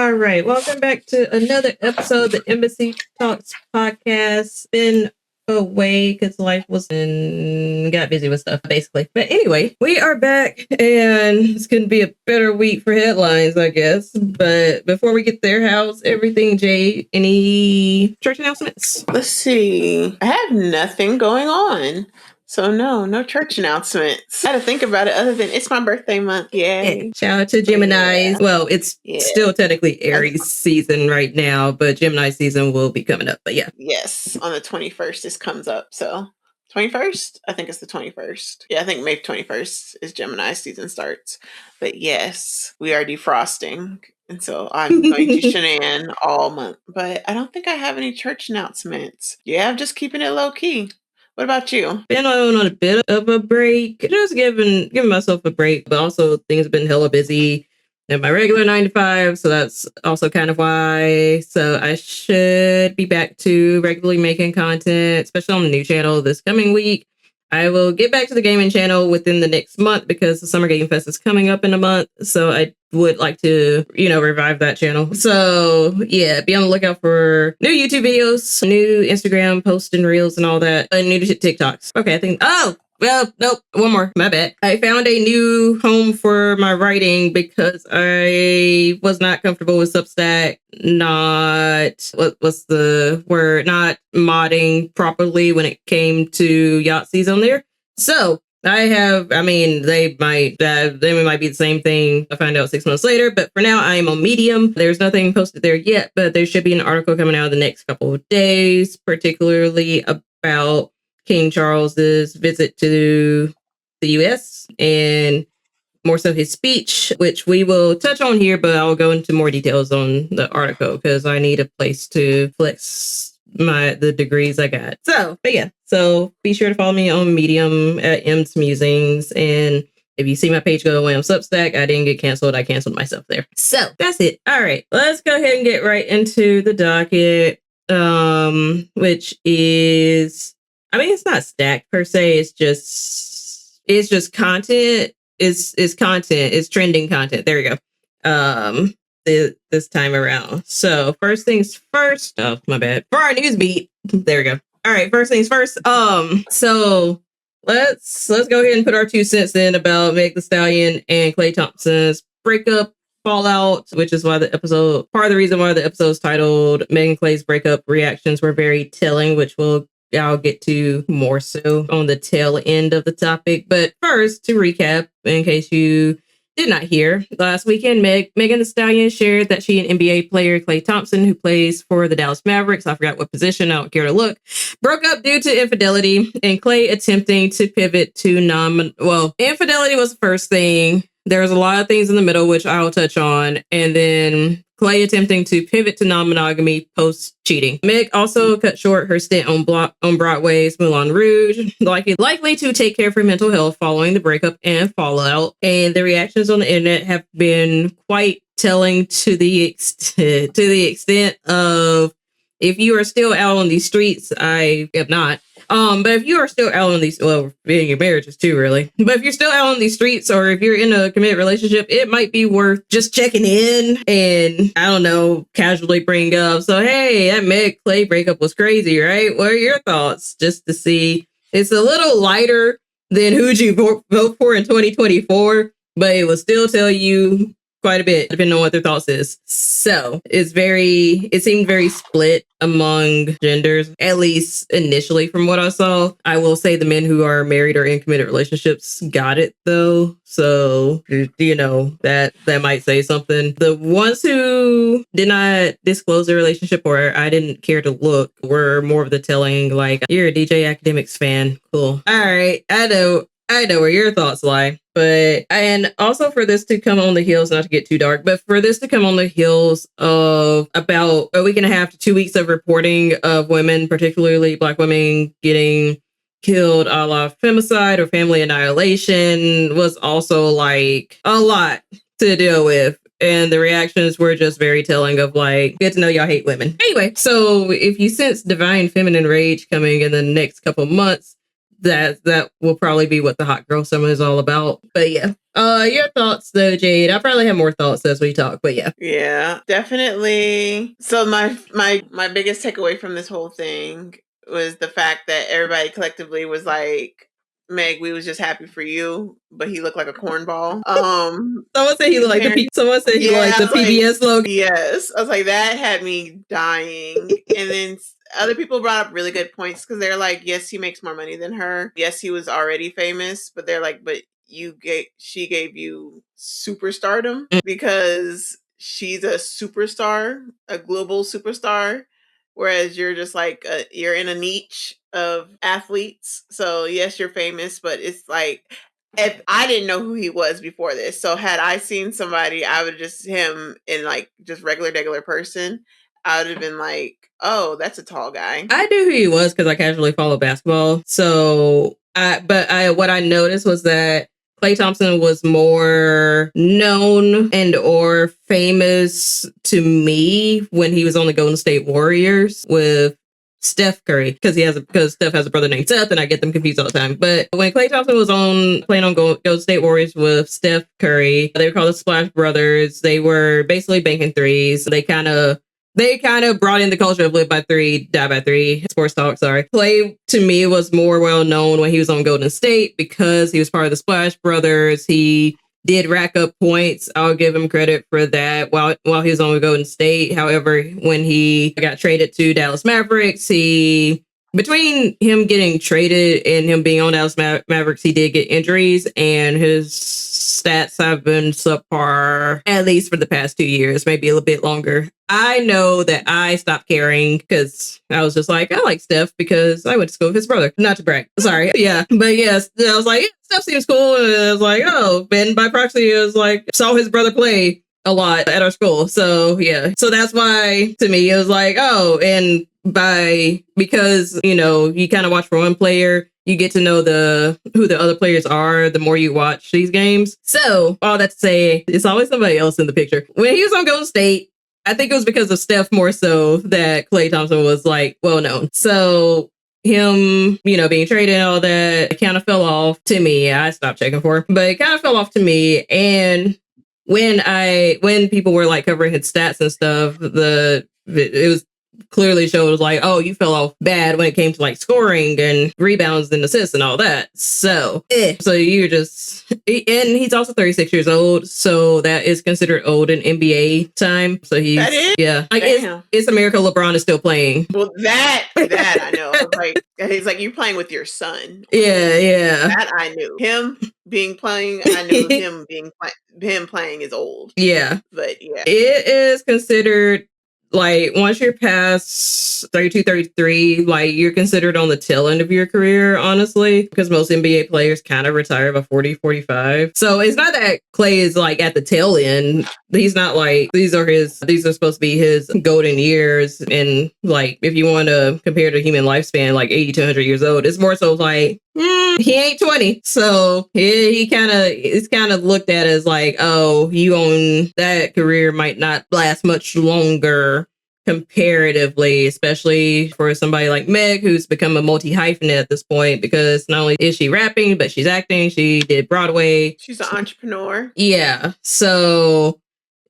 All right, welcome back to another episode of the Embassy Talks podcast. Been away because life was and got busy with stuff, basically. But anyway, we are back, and it's going to be a better week for headlines, I guess. But before we get there, how's everything, Jay? Any church announcements? Let's see. I have nothing going on. So no church announcements. I had to think about it other than it's my birthday month. Yay. Yeah. Shout out to Gemini. Yeah. Well, it's still technically Aries season right now, but Gemini season will be coming up. But yeah. Yes. On the 21st, this comes up. So 21st? I think it's the 21st. Yeah, I think May 21st is Gemini season starts. But yes, we are defrosting. And so I'm going to shenan all month. But I don't think I have any church announcements. Yeah, I'm just keeping it low key. What about you? Been on a bit of a break. Just giving myself a break, but also things have been hella busy in my regular 9 to 5, so that's also kind of why. So I should be back to regularly making content, especially on the new channel this coming week. I will get back to the gaming channel within the next month because the Summer Game Fest is coming up in a month. So I would like to, revive that channel. So yeah, be on the lookout for new YouTube videos, new Instagram posts and reels and all that, and new TikToks. Okay, I think, nope, one more. My bad. I found a new home for my writing because I was not comfortable with Substack, what's the word? Not modding properly when it came to Yahtzees on there. So they might be the same thing. I find out 6 months later, but for now I am on Medium. There's nothing posted there yet, but there should be an article coming out in the next couple of days, particularly about King Charles's visit to the US and more so his speech, which we will touch on here, but I'll go into more details on the article because I need a place to flex the degrees I got. So be sure to follow me on Medium at M's Musings. And if you see my page go away on Substack, I didn't get canceled. I canceled myself there. So that's it. All right, let's go ahead and get right into the docket, which is, it's not stacked per se. It's just content. It's content. It's trending content. There we go. This time around. So first things first. Oh, my bad. For our news beat. There we go. All right. First things first. So let's go ahead and put our 2 cents in about Meg the Stallion and Klay Thompson's breakup fallout, which is part of the reason why the episode's titled Meg and Klay's breakup reactions were very telling, which I'll get to more so on the tail end of the topic. But first, to recap, in case you did not hear, last weekend, Megan Thee Stallion shared that she and NBA player Klay Thompson, who plays for the Dallas Mavericks, I forgot what position, I don't care to look, broke up due to infidelity, and Klay attempting to pivot to infidelity was the first thing. There was a lot of things in the middle, which I'll touch on, and then Klay attempting to pivot to non-monogamy post-cheating. Meg also cut short her stint on Broadway's Moulin Rouge, likely to take care of her mental health following the breakup and fallout. And the reactions on the internet have been quite telling to the extent of, if you are still out on these streets, I am not. But if you are still out on these, being your marriages too, really. But if you're still out on these streets, or if you're in a committed relationship, it might be worth just checking in and, I don't know, casually bring up, so hey, that Meg Klay breakup was crazy, right? What are your thoughts? Just to see. It's a little lighter than who'd you vote for in 2024, but it will still tell you quite a bit, depending on what their thoughts is. So it seemed very split among genders, at least initially from what I saw. I will say the men who are married or in committed relationships got it though. So, that might say something. The ones who did not disclose their relationship, or I didn't care to look, were more of the telling, like, you're a DJ Academics fan. Cool. All right. I know where your thoughts lie. And also for this to come on the heels, not to get too dark, but for this to come on the heels of about a week and a half to 2 weeks of reporting of women, particularly Black women, getting killed a la femicide or family annihilation, was also like a lot to deal with. And the reactions were just very telling of like, get to know y'all hate women. Anyway, so if you sense divine feminine rage coming in the next couple months, that will probably be what the hot girl summer is all about. But yeah. Your thoughts though, Jade? I probably have more thoughts as we talk, but yeah. Yeah, definitely. So my biggest takeaway from this whole thing was the fact that everybody collectively was like, Meg, we was just happy for you, but he looked like a cornball. Someone said he looked like someone said he liked the PBS logo. Yes. I was like, that had me dying. And then other people brought up really good points because they're like, yes, he makes more money than her. Yes, he was already famous, but they're like, but she gave you superstardom because she's a superstar, a global superstar, whereas you're just like you're in a niche of athletes. So yes, you're famous, but it's like, if I didn't know who he was before this, so had I seen somebody, I would just him in like just regular person, I would have been like, oh, that's a tall guy. I knew who he was because I casually follow basketball. So what I noticed was that Klay Thompson was more known and or famous to me when he was on the Golden State Warriors with Steph Curry because Steph has a brother named Seth, and I get them confused all the time. But when Klay Thompson was playing on Golden State Warriors with Steph Curry, they were called the Splash Brothers. They were basically banking threes. They kind of brought in the culture of live by three, die by three. Sports talk, sorry. Klay, to me, was more well known when he was on Golden State because he was part of the Splash Brothers. He did rack up points. I'll give him credit for that while he was on Golden State. However, when he got traded to Dallas Mavericks, between him getting traded and him being on Dallas Mavericks, he did get injuries, and his stats have been subpar, at least for the past 2 years, maybe a little bit longer. I know that I stopped caring because I was just like, I like Steph because I went to school with his brother. Not to brag. Sorry. Yeah. But yes, I was like, yeah, Steph seems cool. And I was like, oh, and by proxy, I was like, saw his brother play a lot at our school. So yeah. So that's why to me, it was like, oh, and because, you kind of watch for one player, you get to know who the other players are the more you watch these games. So all that to say, it's always somebody else in the picture. When he was on Golden State, I think it was because of Steph more so that Klay Thompson was like well known. So him, being traded and all that, it kind of fell off to me. I stopped checking for him, but it kind of fell off to me. And when people were like covering his stats and stuff, it was clearly showed like, oh, you fell off bad when it came to like scoring and rebounds and assists and all that. So you're just, and he's also 36 years old, so that is considered old in NBA time. So yeah, like it's a miracle LeBron is still playing. Well, that I know. Like he's like, you're playing with your son. Yeah. That I knew. Him playing, I knew him playing is old. Yeah, but yeah, it is considered. Like, once you're past 32, 33, like, you're considered on the tail end of your career, honestly, because most NBA players kind of retire by 40, 45. So it's not that Klay is, like, at the tail end. He's not like, these are supposed to be his golden years. And, like, if you want to compare the human lifespan, like 80 to 100 years old, it's more so like, he ain't 20. So it's kind of looked at as like, oh, you own that career might not last much longer comparatively, especially for somebody like Meg, who's become a multi-hyphenate at this point, because not only is she rapping, but she's acting. She did Broadway. She's an entrepreneur. Yeah. So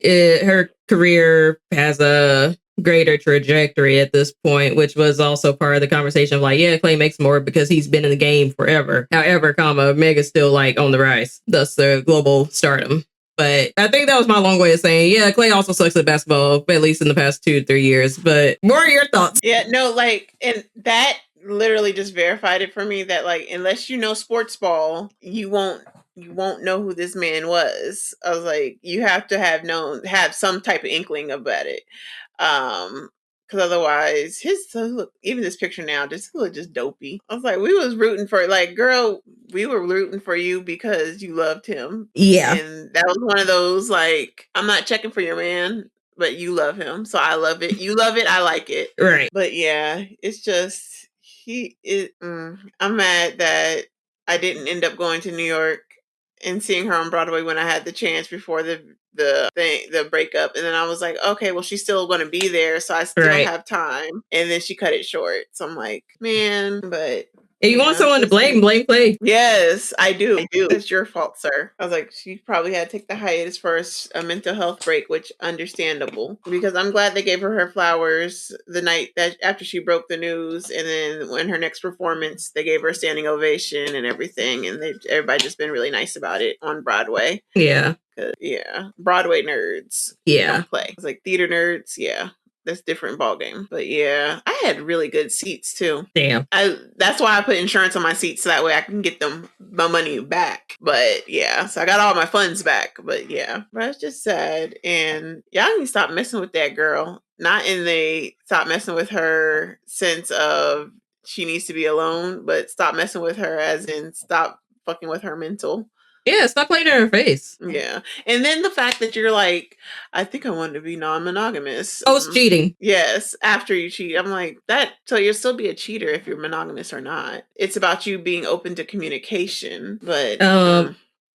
her career has a greater trajectory at this point, which was also part of the conversation of like, yeah, Klay makes more because he's been in the game forever. However, Meg is still like on the rise, thus the global stardom. But I think that was my long way of saying, yeah, Klay also sucks at basketball, at least in the past 2 to 3 years. But what are your thoughts? Yeah, no, like, and that literally just verified it for me that like, unless you know sports ball, you won't know who this man was. I was like, you have to have some type of inkling about it. Because otherwise even this picture now just look just dopey. I was like, we was rooting for, like, girl, we were rooting for you because you loved him. Yeah. And that was one of those, like, I'm not checking for your man, but you love him. So I love it. You love it. I like it. Right. But yeah, it's just, I'm mad that I didn't end up going to New York and seeing her on Broadway when I had the chance before the breakup. And then I was like, okay, well, she's still going to be there, so I still have time. And then she cut it short. So I'm like, man, but If you want someone to blame Klay. Yes, I do. It's your fault, sir. I was like, she probably had to take the hiatus for a mental health break, which understandable. Because I'm glad they gave her flowers the night that after she broke the news, and then when her next performance, they gave her a standing ovation and everything, and everybody just been really nice about it on Broadway. Yeah. Yeah, Broadway nerds. Yeah, don't play. It's like theater nerds. Yeah. That's different ballgame. But yeah, I had really good seats too. Damn. That's why I put insurance on my seats so that way I can get my money back. But yeah, so I got all my funds back. But yeah, but it's just sad. And y'all need to stop messing with that girl. Not in the stop messing with her sense of she needs to be alone, but stop messing with her as in stop fucking with her mental. Yeah, stop playing in her face. Yeah. And then the fact that you're like, I think I want to be non-monogamous. Oh, it's cheating. Yes. After you cheat. I'm like, so you'll still be a cheater if you're monogamous or not. It's about you being open to communication. But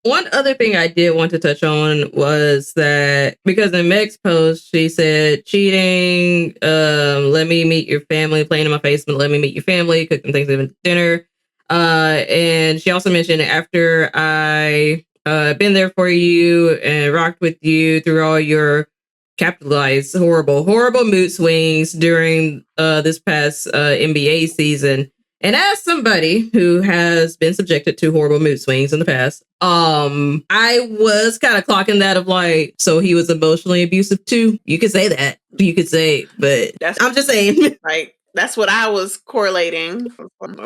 one other thing I did want to touch on was that because in Meg's post, she said, cheating, let me meet your family, playing in my face, but let me meet your family, cooking Thanksgiving dinner. And she also mentioned after I been there for you and rocked with you through all your capitalized horrible mood swings during this past NBA season. And as somebody who has been subjected to horrible mood swings in the past, I was kind of clocking that of like, so he was emotionally abusive too. You could say that. You could say, but I'm just saying. Right. That's what I was correlating.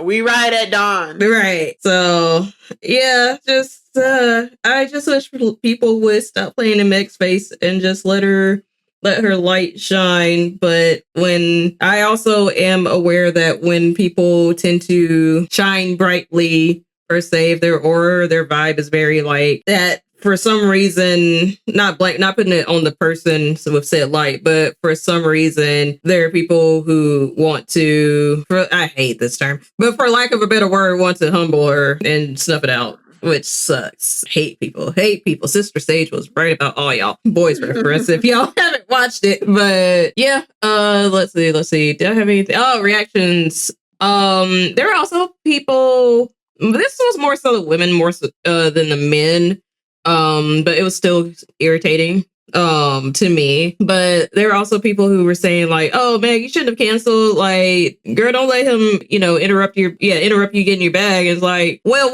We ride at dawn. Right. So, yeah, just, I just wish people would stop playing in Meg's face and just let her light shine. But when I also am aware that when people tend to shine brightly, per se, if their aura, their vibe is very like that, for some reason, not putting it on the person with said light, but for some reason, there are people who want to, I hate this term, but for lack of a better word, want to humble her and snuff it out, which sucks. Hate people. Sister Sage was right about all y'all. Boys reference if y'all haven't watched it, but yeah, let's see. Did I have anything? Oh, reactions. There are also people, this was more so the women more so, than the men. But it was still irritating to me. But there were also people who were saying like, oh Meg, you shouldn't have canceled, like, girl, don't let him, interrupt you getting your bag. It's like, well,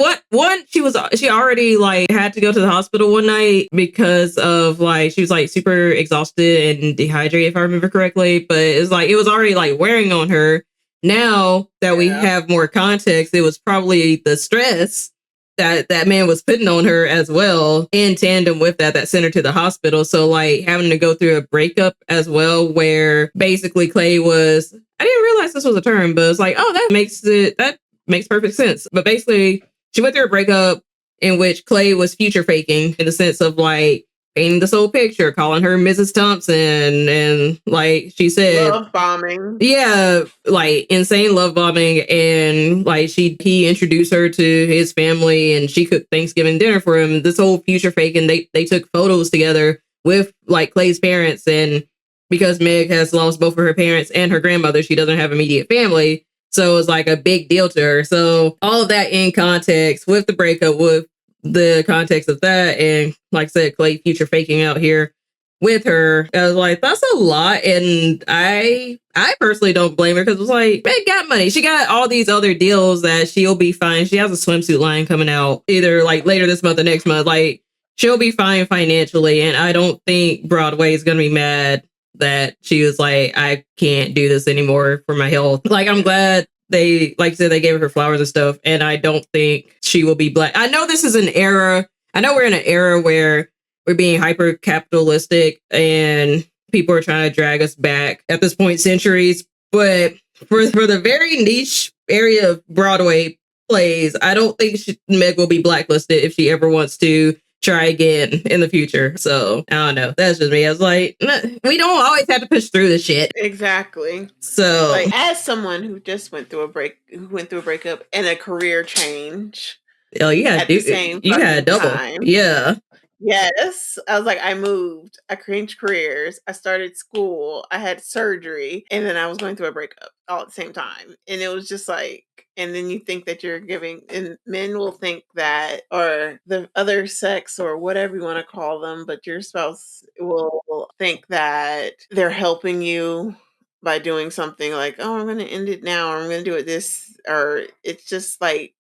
she already like had to go to the hospital one night because of like she was like super exhausted and dehydrated, if I remember correctly. But it's like it was already like wearing on her. Now that we have more context, it was probably the stress that man was putting on her as well, in tandem with that sent her to the hospital. So like having to go through a breakup as well, where basically Klay was, I didn't realize this was a term, but it's like, oh, that makes perfect sense. But basically she went through a breakup in which Klay was future faking, in the sense of like painting this whole picture, calling her Mrs. Thompson, and like she said, love bombing. Yeah, like insane love bombing, and like he introduced her to his family, and she cooked Thanksgiving dinner for him. This whole future faking, they took photos together with like Klay's parents, and because Meg has lost both of her parents and her grandmother, she doesn't have immediate family, so it's like a big deal to her. So all of that in context with the breakup, with the context of that, and like I said, Klay future faking out here with her, I was like, that's a lot. And I personally don't blame her, because it was like, Meg got money. She got all these other deals that she'll be fine. She has a swimsuit line coming out either like later this month or next month. Like, she'll be fine financially. And I don't think Broadway is going to be mad that she was like, I can't do this anymore for my health. Like, I'm glad they, like I said, they gave her flowers and stuff. And I don't think she will be black. I know this is an era. I know we're in an era where we're being hyper capitalistic and people are trying to drag us back at this point centuries. But for the very niche area of Broadway plays, I don't think Meg will be blacklisted if she ever wants to try again in the future. So I don't know. That's just me. I was like, we don't always have to push through this shit. Exactly. So like, as someone who just went through a breakup and a career change. Oh, you had to do. You had a double. Time. Yeah. Yes. I was like, I moved. I changed careers. I started school. I had surgery. And then I was going through a breakup all at the same time. And it was just like, and then you think that you're giving, and men will think that, or the other sex, or whatever you want to call them, but your spouse will think that they're helping you by doing something like, oh, I'm going to end it now, or I'm going to do it this, or it's just like,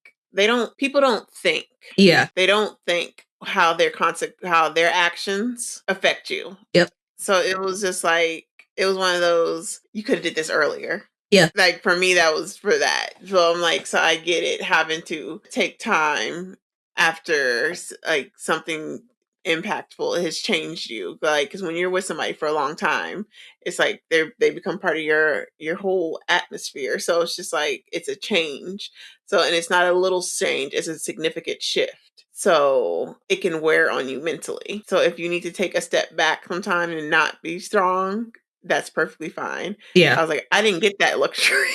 people don't think. Yeah. They don't think how how their actions affect you. Yep. So it was just like, it was one of those, you could have did this earlier. Yeah. Like for me, that was for that. So I'm like, so I get it, having to take time after like something impactful has changed you. Like, because when you're with somebody for a long time, it's like they become part of your whole atmosphere. So it's just like, it's a change. So, and it's not a little change, it's a significant shift. So it can wear on you mentally. So if you need to take a step back sometime and not be strong, that's perfectly fine. Yeah. I was like, I didn't get that luxury.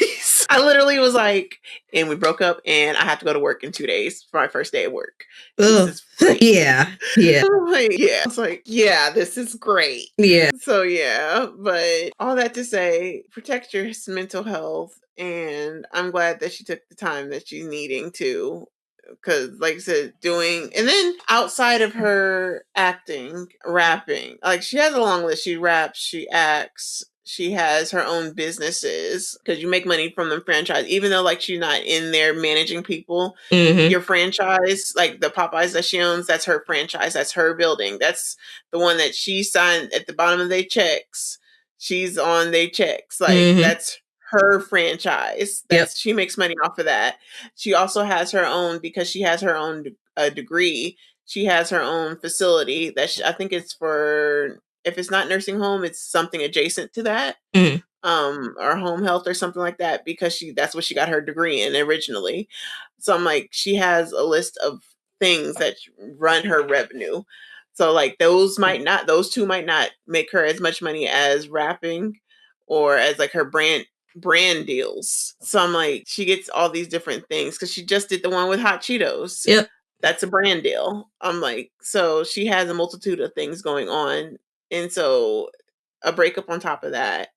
I literally was like, and we broke up, and I have to go to work in 2 days for my first day of work. Ugh. This is great. Yeah. Yeah. Yeah. I was like, yeah, this is great. Yeah. So yeah, but all that to say, protect your mental health. And I'm glad that she took the time that she's needing to, because like I said, doing, and then outside of her acting, rapping, like she has a long list. She raps, she acts, she has her own businesses, because you make money from the franchise, even though like she's not in there managing people. Your franchise, like the Popeyes that she owns, that's her franchise, that's her building, that's the one that she signed at the bottom of their checks. She's on their checks, like that's her franchise. That's she makes money off of that. She also has her own, because she has her own degree. She has her own facility that I think it's for, if it's not nursing home, it's something adjacent to that, or home health or something like that, because that's what she got her degree in originally. So I'm like, she has a list of things that run her revenue. So like those two might not make her as much money as rapping, or as like her brand deals. So I'm like, she gets all these different things, because she just did the one with Hot Cheetos. Yep. That's a brand deal. I'm like, so she has a multitude of things going on. And so a breakup on top of that,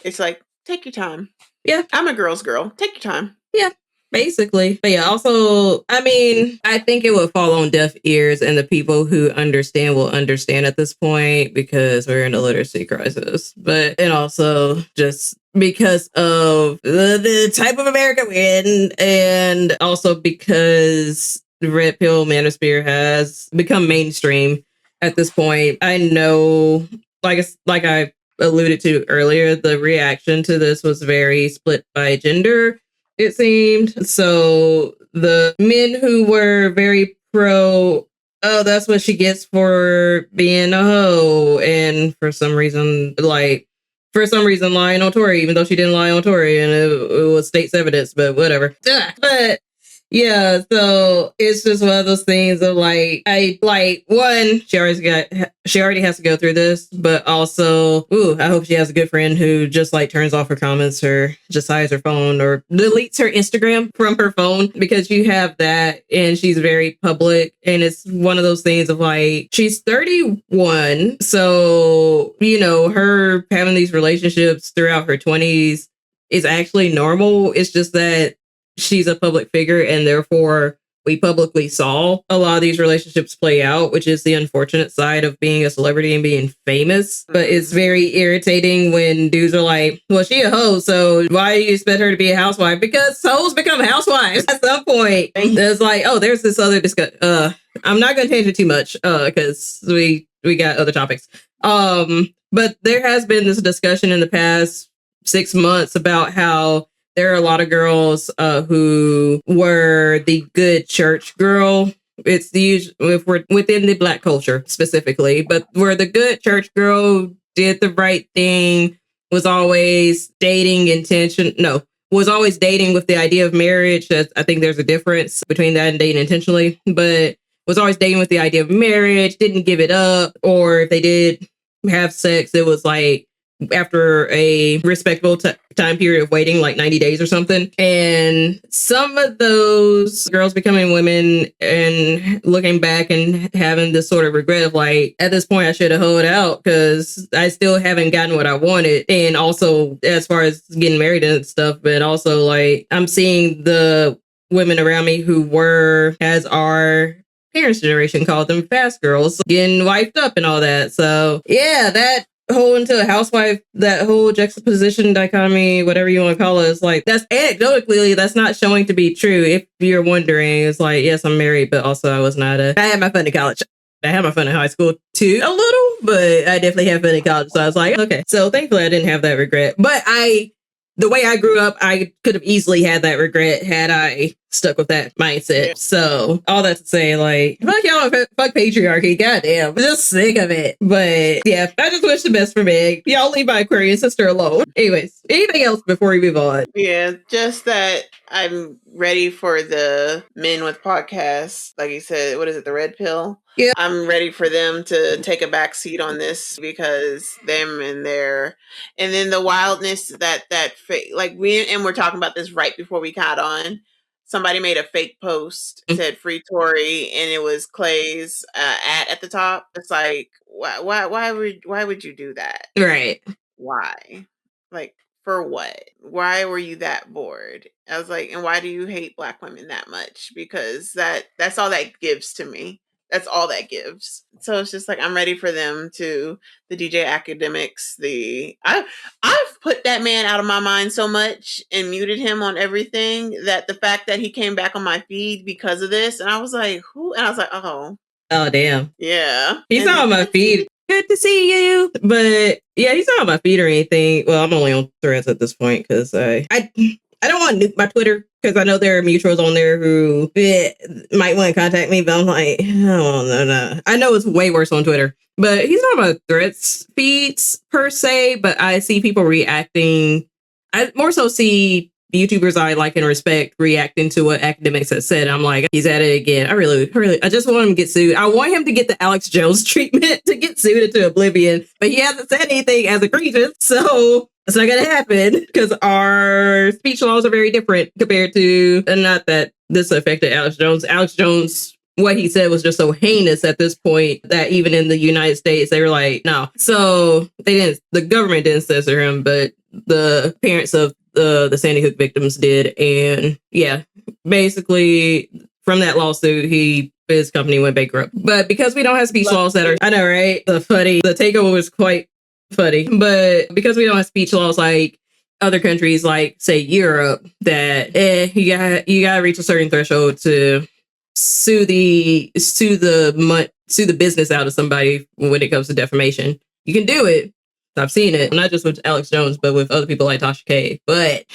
it's like, take your time. Yeah. I'm a girl's girl. Take your time. Yeah. Basically. But yeah, also, I mean, I think it would fall on deaf ears, and the people who understand will understand at this point, because we're in a literacy crisis. But, and also just because of the type of America we're in, and also because the red pill manosphere has become mainstream at this point. I know, like I alluded to earlier, the reaction to this was very split by gender, it seemed. So the men who were very pro, oh, that's what she gets for being a hoe, and for some reason lying on Tori, even though she didn't lie on Tori, and it was state's evidence, but whatever. But yeah, so it's just one of those things of like, one, she already has to go through this, but also, I hope she has a good friend who just like turns off her comments, or just hides her phone, or deletes her Instagram from her phone, because you have that, and she's very public, and it's one of those things of like, she's 31, so, her having these relationships throughout her 20s is actually normal. It's just that she's a public figure, and therefore we publicly saw a lot of these relationships play out, which is the unfortunate side of being a celebrity and being famous. But it's very irritating when dudes are like, well, she a hoe, so why do you expect her to be a housewife? Because hoes become housewives at some point. It's like, oh, there's this other discussion. I'm not going to change it too much, because we got other topics. But there has been this discussion in the past 6 months about how there are a lot of girls who were the good church girl. It's if we're within the Black culture specifically, but where the good church girl did the right thing, was always dating was always dating with the idea of marriage. I think there's a difference between that and dating intentionally, but was always dating with the idea of marriage, didn't give it up, or if they did have sex, it was like after a respectable time period of waiting, like 90 days or something. And some of those girls becoming women and looking back and having this sort of regret of like, at this point, I should have held out because I still haven't gotten what I wanted. And also, as far as getting married and stuff, but also like, I'm seeing the women around me who were, as our parents' generation called them, fast girls, getting wiped up and all that. So yeah, that whole into a housewife, that whole juxtaposition dichotomy, whatever you want to call it, is like, that's anecdotally, that's not showing to be true. If you're wondering, it's like, yes, I'm married, but also I had my fun in college. I had my fun in high school too, a little, but I definitely had fun in college. So I was like, okay. So thankfully I didn't have that regret. But the way I grew up, I could have easily had that regret had I stuck with that mindset. Yeah. So all that to say, like, fuck y'all, fuck patriarchy. Goddamn, I'm just sick of it. But yeah, I just wish the best for Meg. Y'all leave my Aquarian sister alone. Anyways, anything else before we move on? Yeah, just that I'm ready for the men with podcasts. Like you said, what is it, the red pill? Yeah. I'm ready for them to take a back seat on this because them and their, and then the wildness that like we're talking about this right before we got on. Somebody made a fake post, said free Tory, and it was Klay's at the top. It's like, why would you do that? Right. Why? Like, for what? Why were you that bored? I was like, and why do you hate Black women that much? Because that's all that gives to me. That's all that gives. So it's just like, I'm ready for them to, the DJ academics, I've put that man out of my mind so much and muted him on everything that the fact that he came back on my feed because of this, and I was like, who? And I was like, oh damn. Yeah. He's not on my feed. Good to see you. But yeah, he's not on my feed or anything. Well, I'm only on Threads at this point because I don't want to nuke my Twitter because I know there are mutuals on there who might want to contact me, but I'm like, oh, no. I know it's way worse on Twitter, but he's not on my Threads feeds per se, but I see people reacting. I more so see YouTubers I like and respect reacting to what academics have said. I'm like, he's at it again. I just want him to get sued. I want him to get the Alex Jones treatment, to get sued into oblivion, but he hasn't said anything as egregious, so it's not going to happen because our speech laws are very different compared to, and not that this affected Alex Jones. Alex Jones, what he said was just so heinous at this point that even in the United States, they were like, no. So the government didn't censor him, but the parents of the Sandy Hook victims did. And yeah, basically from that lawsuit, his company went bankrupt. But because we don't have speech laws that are, I know, right? The takeover was quite funny, but because we don't have speech laws like other countries, like say Europe, that you gotta reach a certain threshold to sue the business out of somebody when it comes to defamation. You can do it. I've seen it, not just with Alex Jones, but with other people like Tasha K. But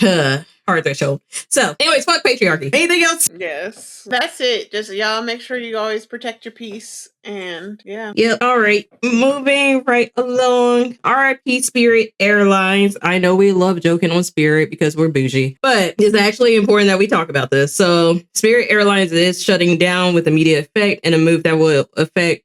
hard threshold. So, anyways, fuck patriarchy. Anything else? Yes, that's it. Just y'all make sure you always protect your peace. And yeah. Yep. All right. Moving right along. RIP Spirit Airlines. I know we love joking on Spirit because we're bougie, but it's actually important that we talk about this. So Spirit Airlines is shutting down with immediate effect in a move that will affect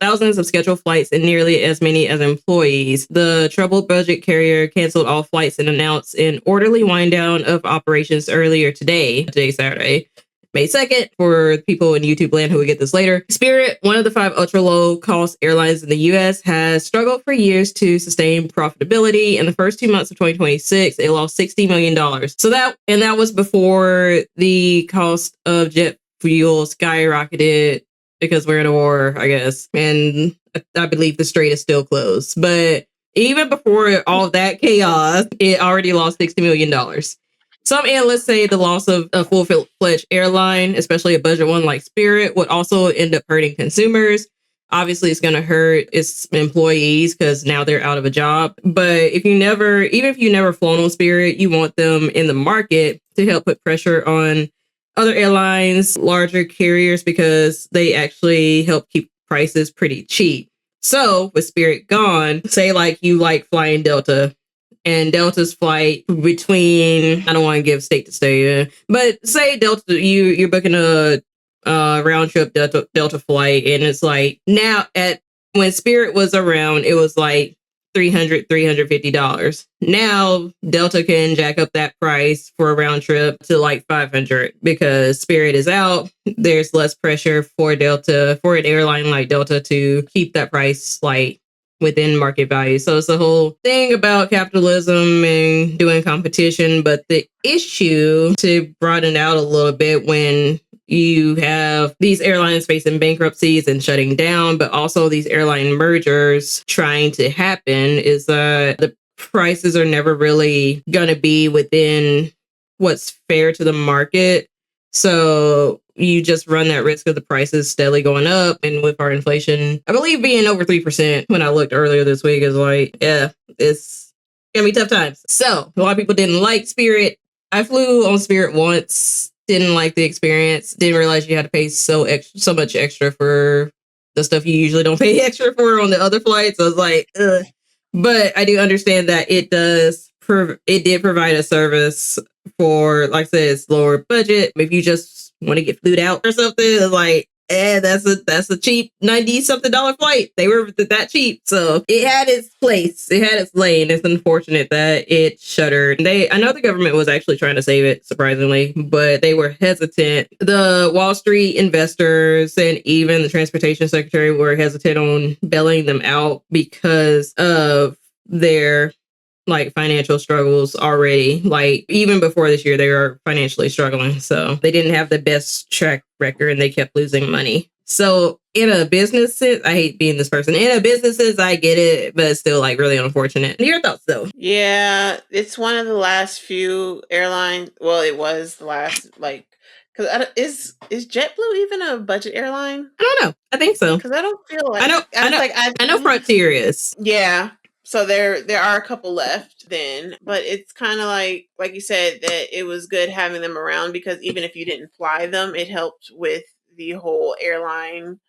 thousands of scheduled flights and nearly as many as employees. The troubled budget carrier canceled all flights and announced an orderly wind down of operations earlier today, Saturday, May 2nd, for people in YouTube land who will get this later. Spirit, one of the 5 ultra-low-cost airlines in the U.S., has struggled for years to sustain profitability. In the first 2 months of 2026, it lost $60 million. So that was before the cost of jet fuel skyrocketed because we're in a war, I guess. And I believe the strait is still closed. But even before all that chaos, it already lost $60 million. Some analysts say the loss of a full-fledged airline, especially a budget one like Spirit, would also end up hurting consumers. Obviously, it's going to hurt its employees because now they're out of a job. But even if you never flown on Spirit, you want them in the market to help put pressure on other airlines, larger carriers, because they actually help keep prices pretty cheap. So with Spirit gone, say like you like flying Delta, and Delta's flight between, I don't want to give state to state, but say Delta, you're booking a round trip Delta flight, and it's like when Spirit was around, it was like $350. Now Delta can jack up that price for a round trip to like $500 because Spirit is out. There's less pressure for an airline like Delta to keep that price like within market value. So it's a whole thing about capitalism and doing competition. But the issue, to broaden out a little bit, when you have these airlines facing bankruptcies and shutting down, but also these airline mergers trying to happen, is the prices are never really going to be within what's fair to the market. So you just run that risk of the prices steadily going up. And with our inflation, I believe being over 3% when I looked earlier this week, is like, yeah, it's gonna be tough times. So a lot of people didn't like Spirit. I flew on Spirit once, didn't like the experience, didn't realize you had to pay so much extra for the stuff you usually don't pay extra for on the other flights. I was like, ugh. But I do understand that it did provide a service for, like I said, it's lower budget. If you just want to get flued out or something, it's like, that's a cheap $90-something flight. They were that cheap. So it had its place. It had its lane. It's unfortunate that it shuttered. I know the government was actually trying to save it, surprisingly, but they were hesitant. The Wall Street investors and even the transportation secretary were hesitant on bailing them out because of their like financial struggles already. Like even before this year, they were financially struggling. So they didn't have the best track record and they kept losing money. So in a business sense, I hate being this person. In a business sense, I get it, but it's still like really unfortunate. Your thoughts though? Yeah, it's one of the last few airlines. Well, it was the last, like, because is JetBlue even a budget airline? I don't know. I think so. Because I don't feel like I know Frontier is. Yeah. So there are a couple left then, but it's kind of like you said, that it was good having them around because even if you didn't fly them, it helped with the whole airline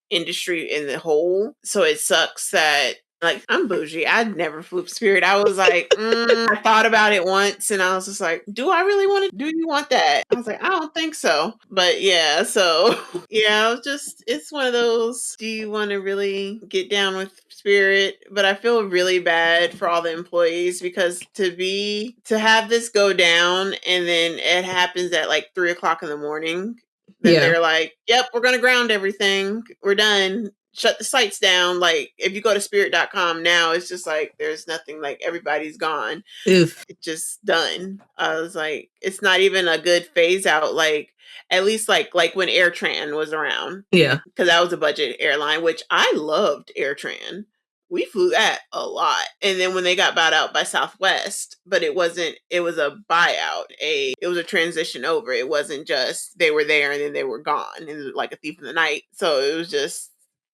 industry in the whole. So it sucks that, like, I'm bougie. I'd never flew Spirit. I was like, I thought about it once and I was just like, do I really want to? Do you want that? I was like, I don't think so. But yeah, so yeah, it's one of those, do you want to really get down with Spirit? But I feel really bad for all the employees because to have this go down and then it happens at like 3 o'clock in the morning. Then they're like, yep, we're going to ground everything. We're done. Shut the sites down. Like, if you go to spirit.com now, it's just like, there's nothing, like, everybody's gone. Oof. It's just done. I was like, it's not even a good phase out. Like, at least like when AirTran was around. Yeah. Because that was a budget airline, which I loved AirTran. We flew that a lot. And then when they got bought out by Southwest, but it was a buyout. It was a transition over. It wasn't just they were there and then they were gone and like a thief in the night. So it was just,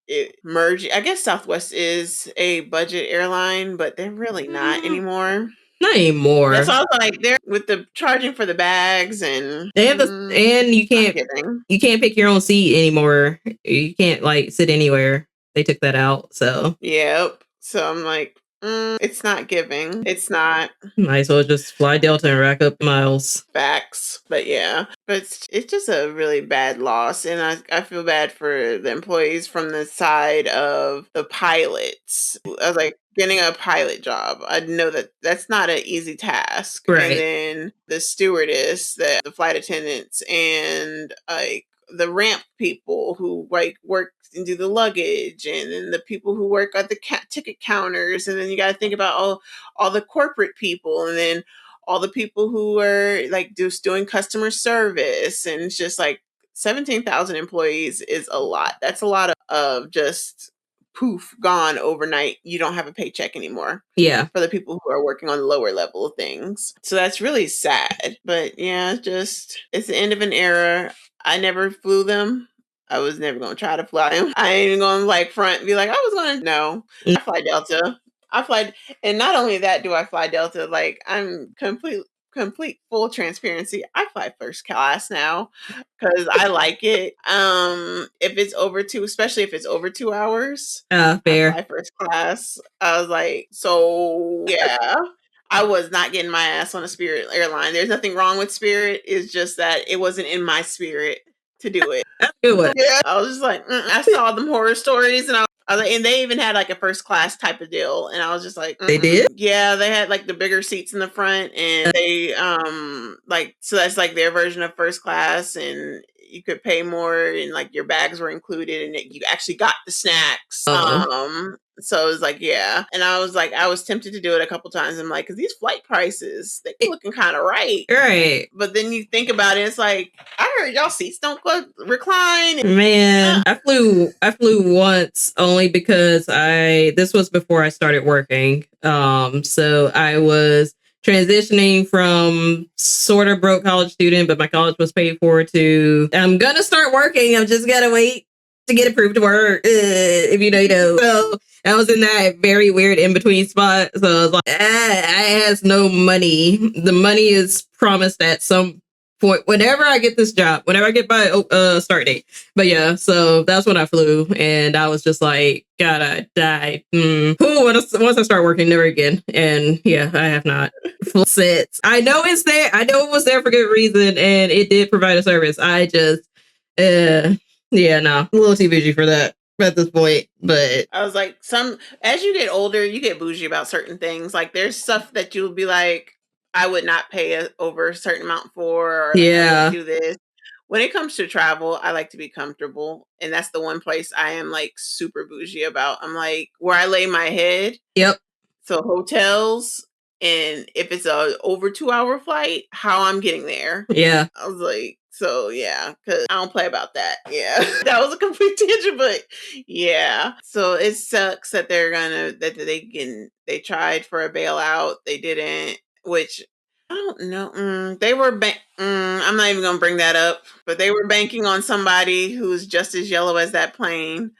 it merged. I guess Southwest is a budget airline, but they're really not anymore. Not anymore. That's all. Like, they're with the charging for the bags and they have and you can't pick your own seat anymore. You can't like sit anywhere. They took that out. So yep. So I'm like, it's not giving. It's not. Might as well just fly Delta and rack up miles. Facts. But yeah, but it's just a really bad loss. And I feel bad for the employees from the side of the pilots. I was like, getting a pilot job, I know that that's not an easy task. Right. And then the stewardess, the flight attendants, and like the ramp people who like work and do the luggage, and then the people who work at the ticket counters, and then you got to think about all the corporate people, and then all the people who are like just doing customer service, and it's just like 17,000 employees is a lot. That's a lot of just poof, gone overnight. You don't have a paycheck anymore. Yeah. For the people who are working on the lower level of things. So that's really sad. But yeah, it's the end of an era. I never flew them. I was never going to try to fly them. I ain't even going to like front and be like, I was going to. No. I fly Delta. And not only that do I fly Delta, like I'm complete full transparency. I fly first class now because I like it. If it's especially if it's over 2 hours, fair. I fly first class. I was like, so yeah. I was not getting my ass on a Spirit airline. There's nothing wrong with Spirit. It's just that it wasn't in my spirit to do it. That's a good one. Yeah, I was just like, I saw them horror stories and And they even had like a first class type of deal, and I was just like, They did? Yeah, they had like the bigger seats in the front, and they like, so that's like their version of first class, and you could pay more, and like your bags were included, and you actually got the snacks. So it was like, yeah. And I was tempted to do it a couple times. I'm like, because these flight prices, they looking kind of right. Right. But then you think about it, it's like, I heard y'all seats don't recline. Man, I flew once only because this was before I started working. So I was transitioning from sort of broke college student, but my college was paid for, to I'm gonna start working. I'm just gotta wait to get approved to work. If you know. So I was in that very weird in between spot. So I was like, I has no money. The money is promised at some point whenever I get this job, whenever I get my start date. But yeah, so that's when I flew, and I was just like, God, I died. Once I start working, never again. And yeah, I have not flown since. I know it's there. I know it was there for good reason, and it did provide a service. I just, yeah, no, a little too bougie for that at this point. But I was like, as you get older, you get bougie about certain things. Like there's stuff that you'll be like, I would not pay over a certain amount for, or like, I wouldn't do this. When it comes to travel, I like to be comfortable. And that's the one place I am like super bougie about. I'm like, where I lay my head. Yep. So hotels, and if it's a over 2-hour flight, how I'm getting there. Yeah. I was like, so yeah, because I don't play about that. Yeah. That was a complete tangent, but yeah. So it sucks that they tried for a bailout. They didn't, which I don't know. They were, I'm not even going to bring that up, but they were banking on somebody who's just as yellow as that plane.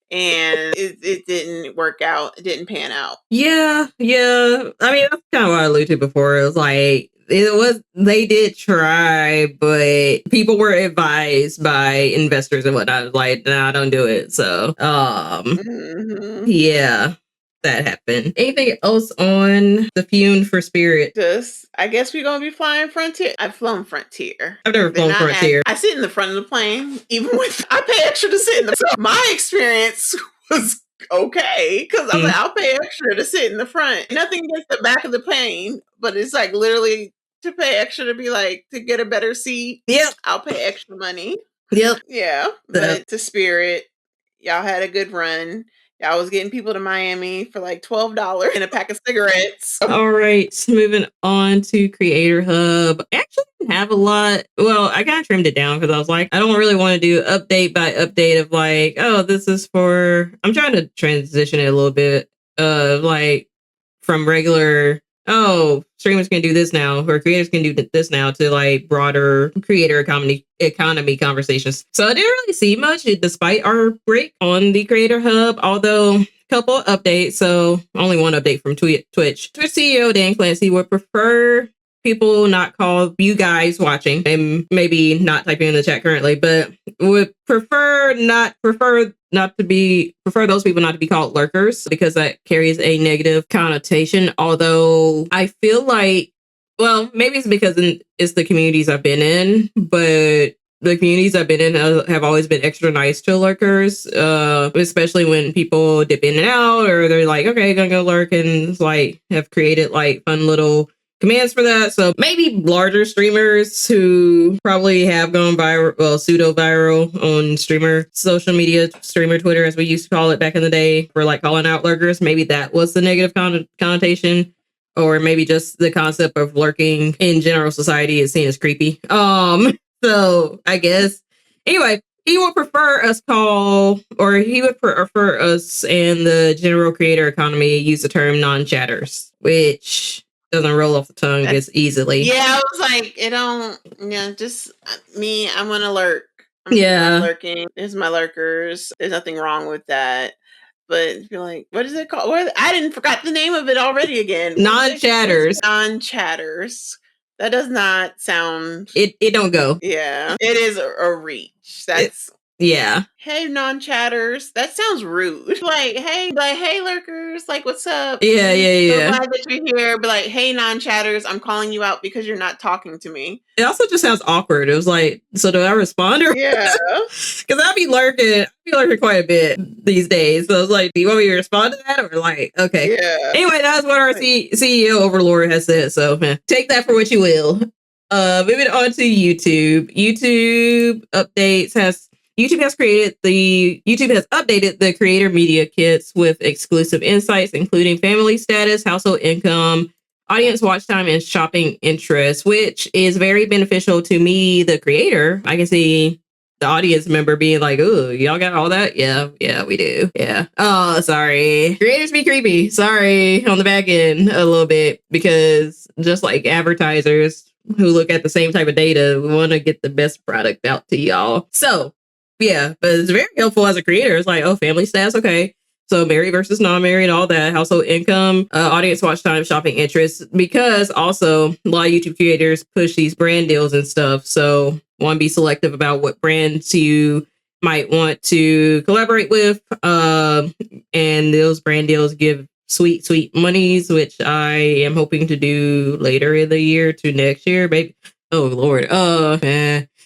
And it didn't work out. It didn't pan out. Yeah. I mean, that's kind of what I alluded to before. It was like, they did try, but people were advised by investors and whatnot, like, nah, don't do it. So, yeah, that happened. Anything else on the Fune for Spirit? I guess we're going to be flying Frontier. I've flown Frontier. I've never flown Frontier. I sit in the front of the plane, even with, I pay extra to sit in the front. My experience was okay, because I'm like, I'll pay extra to sit in the front. Nothing against the back of the plane, but it's like literally to pay extra to be like, to get a better seat. Yep. I'll pay extra money. Yep. Yeah. But to Spirit, y'all had a good run. Y'all was getting people to Miami for like $12 and a pack of cigarettes. All right, moving on to Creator Hub. I actually didn't have a lot. Well, I kind of trimmed it down because I was like, I don't really want to do update by update of like, oh, this is for. I'm trying to transition it a little bit, like from regular. Oh, streamers can do this now, or creators can do this now, to like broader creator economy conversations. So I didn't really see much despite our break on the Creator Hub, although a couple updates. So only one update from Twitch. Twitch CEO Dan Clancy would prefer people not call you guys watching, and maybe not typing in the chat currently, but would prefer those people not to be called lurkers, because that carries a negative connotation. Although I feel like, well, maybe it's because it's the communities I've been in, but the communities I've been in have always been extra nice to lurkers, especially when people dip in and out, or they're like, okay, gonna go lurk, and like have created like fun little commands for that. So maybe larger streamers who probably have gone viral, well, pseudo viral on social media, streamer Twitter, as we used to call it back in the day, for like calling out lurkers. Maybe that was the negative connotation, or maybe just the concept of lurking in general society is seen as creepy. So I guess anyway, he would prefer us and the general creator economy use the term non-chatters, which doesn't roll off the tongue as easily. Yeah, I was like, it don't, just me, I'm gonna lurk. I'm lurking. There's my lurkers. There's nothing wrong with that. But you're like, what is it called? I didn't forgot the name of it already again. Non-chatters. Non-chatters. That does not sound. It don't go. Yeah, it is a reach. That's Yeah. Hey, non-chatters. That sounds rude. Like, hey, lurkers. Like, what's up? Yeah, yeah, So yeah. glad that you're here. But like, hey, non-chatters, I'm calling you out because you're not talking to me. It also just sounds awkward. It was like, so do I respond or Yeah. because I'd be lurking quite a bit these days. So it's like, do you want me to respond to that or like, okay. Yeah. Anyway, that's what our CEO overlord has said. So take that for what you will. Moving on to YouTube. YouTube has updated the creator media kits with exclusive insights, including family status, household income, audience watch time, and shopping interest, which is very beneficial to me, the creator. I can see the audience member being like, "Oh, y'all got all that? Yeah, we do. Yeah. Oh, sorry. Creators be creepy. Sorry on the back end a little bit because just like advertisers who look at the same type of data, we want to get the best product out to y'all. So yeah, but it's very helpful as a creator. It's like, oh, family stats, okay. So married versus non-married, all that, household income, audience watch time, shopping interests, because also a lot of YouTube creators push these brand deals and stuff. So want to be selective about what brands you might want to collaborate with. And those brand deals give sweet, sweet monies, which I am hoping to do later in the year to next year, baby. Oh, Lord.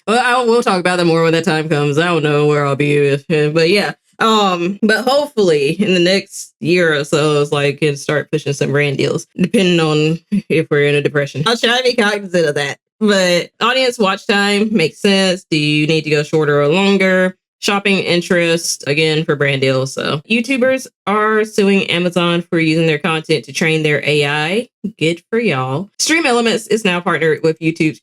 Well, we'll talk about that more when that time comes. I don't know where I'll be, but yeah. But hopefully in the next year or so, it's like can start pushing some brand deals, depending on if we're in a depression. I'll try to be cognizant of that. But audience watch time makes sense. Do you need to go shorter or longer? Shopping interest, again, for brand deals. So YouTubers are suing Amazon for using their content to train their AI. Good for y'all. Stream Elements is now partnered with YouTube's